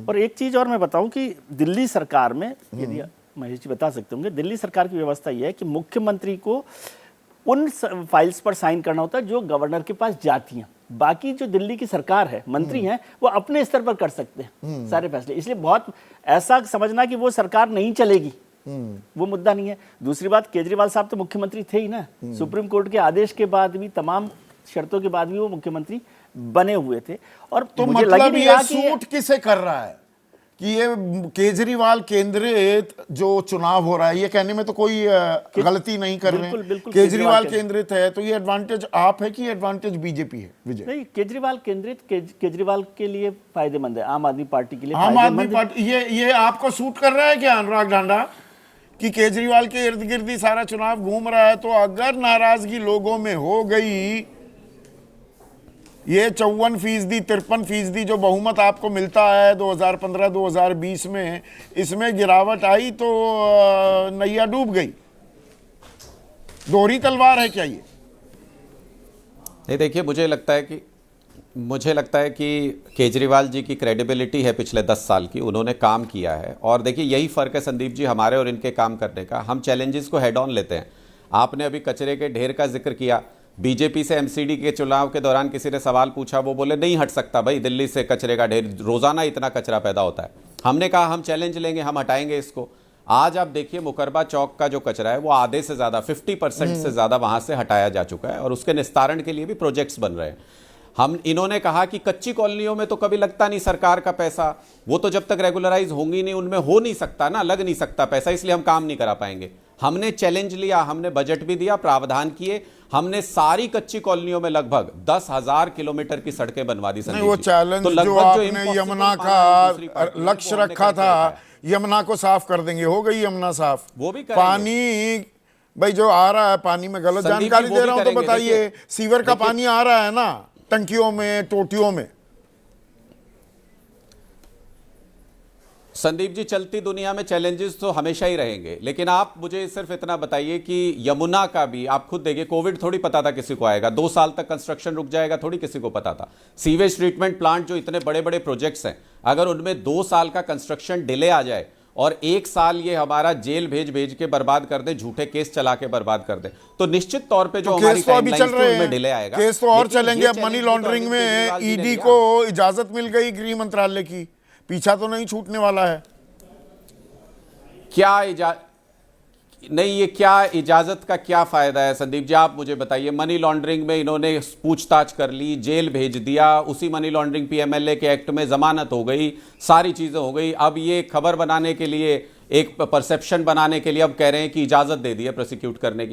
और एक चीज और मैं बताऊं कि दिल्ली सरकार में, यदि महेश जी बता सकते होंगे, दिल्ली सरकार की व्यवस्था यह है कि मुख्यमंत्री को उन फाइल्स पर साइन करना होता है जो गवर्नर के पास जाती हैं। बाकी जो दिल्ली की सरकार है, मंत्री हैं, वो अपने स्तर पर कर सकते हैं सारे फैसले। इसलिए बहुत ऐसा समझना कि वो सरकार नहीं चलेगी, वो मुद्दा नहीं है। दूसरी बात, केजरीवाल साहब तो मुख्यमंत्री थे ही ना, सुप्रीम कोर्ट के आदेश के बाद भी, तमाम शर्तों के बाद भी वो मुख्यमंत्री बने हुए थे। और तो मुझे लग मतलब नहीं ये रहा कि सूट किसे कर रहा है कि ये केजरीवाल केंद्रित जो चुनाव हो रहा है, ये कहने में तो कोई गलती नहीं कर रहे हैं, बिल्कुल केजरीवाल केंद्रित है, तो ये एडवांटेज आप है कि एडवांटेज बीजेपी है विजय? नहीं, केजरीवाल केंद्रित, केजरीवाल के लिए फायदेमंद है, आम आदमी पार्टी के लिए आम आदमी फायदेमंद है। पार्टी, ये आपको सूट कर रहा है क्या अनुराग डांडा कि केजरीवाल के इर्द गिर्द ही सारा चुनाव घूम रहा है? तो अगर नाराजगी लोगों में हो गई, ये 54%, 53% जो बहुमत आपको मिलता है 2015-2020 में, इसमें गिरावट आई तो नैया डूब गई। दोहरी तलवार है क्या ये? नहीं, देखिए, मुझे लगता है कि केजरीवाल जी की क्रेडिबिलिटी है पिछले 10 साल की, उन्होंने काम किया है। और देखिए, यही फ़र्क है संदीप जी हमारे और इनके काम करने का। हम चैलेंजेस को हेड ऑन लेते हैं। आपने अभी कचरे के ढेर का जिक्र किया, बीजेपी से एमसीडी के चुनाव के दौरान किसी ने सवाल पूछा, वो बोले नहीं हट सकता भाई, दिल्ली से कचरे का ढेर, रोजाना इतना कचरा पैदा होता है। हमने कहा हम चैलेंज लेंगे, हम हटाएंगे इसको। आज आप देखिए मुकरबा चौक का जो कचरा है वो आधे से ज़्यादा 50% से ज़्यादा वहाँ से हटाया जा चुका है और उसके निस्तारण के लिए भी प्रोजेक्ट्स बन रहे हैं। इन्होंने कहा कि कच्ची कॉलोनियों में तो कभी लगता नहीं सरकार का पैसा, वो तो जब तक रेगुलराइज होंगी नहीं उनमें हो नहीं सकता ना, लग नहीं सकता पैसा, इसलिए हम काम नहीं करा पाएंगे। हमने चैलेंज लिया, हमने बजट भी दिया, प्रावधान किए, हमने सारी कच्ची कॉलोनियों में लगभग 10,000 किलोमीटर की सड़कें बनवा दी। नहीं, वो चैलेंज तो जो आपने यमुना का लक्ष्य रखा था, यमुना को साफ कर देंगे, हो गई यमुना साफ, वो भी पानी भाई जो आ रहा है, पानी में गलत जानकारी दे रहा हूं तो बताइए, सीवर का पानी आ रहा है ना, टंकियों में, टोटियों में? संदीप जी, चलती दुनिया में चैलेंजेस तो हमेशा ही रहेंगे, लेकिन आप मुझे सिर्फ इतना बताइए कि यमुना का भी आप खुद देखिए, कोविड थोड़ी पता था किसी को आएगा, 2 साल तक कंस्ट्रक्शन रुक जाएगा थोड़ी किसी को पता था। सीवेज ट्रीटमेंट प्लांट जो इतने बड़े बड़े प्रोजेक्ट्स हैं, अगर उनमें 2 साल का कंस्ट्रक्शन डिले आ जाए और 1 साल ये हमारा जेल भेज के बर्बाद कर दे, झूठे केस चला के बर्बाद कर दे, तो निश्चित तौर पे जो हमारी केस तो अभी चल टाइमलाइंस रहे उनमें डिले आएगा। हैं, केस तो और लेकिन चलेंगे। ये अब मनी चैलेंज लॉन्ड्रिंग तो में केजरीवाल जी ने ईडी लिया। को इजाजत मिल गई गृह मंत्रालय की, पीछा तो नहीं छूटने वाला है। नहीं, ये क्या इजाजत का क्या फायदा है संदीप जी, आप मुझे बताइए। मनी लॉन्ड्रिंग में इन्होंने पूछताछ कर ली, जेल भेज दिया, उसी मनी लॉन्ड्रिंग पीएमएलए के एक्ट में जमानत हो गई, सारी चीजें हो गई। अब ये खबर बनाने के लिए, एक परसेप्शन बनाने के लिए अब कह रहे हैं कि इजाजत दे दी है प्रोसिक्यूट करने की।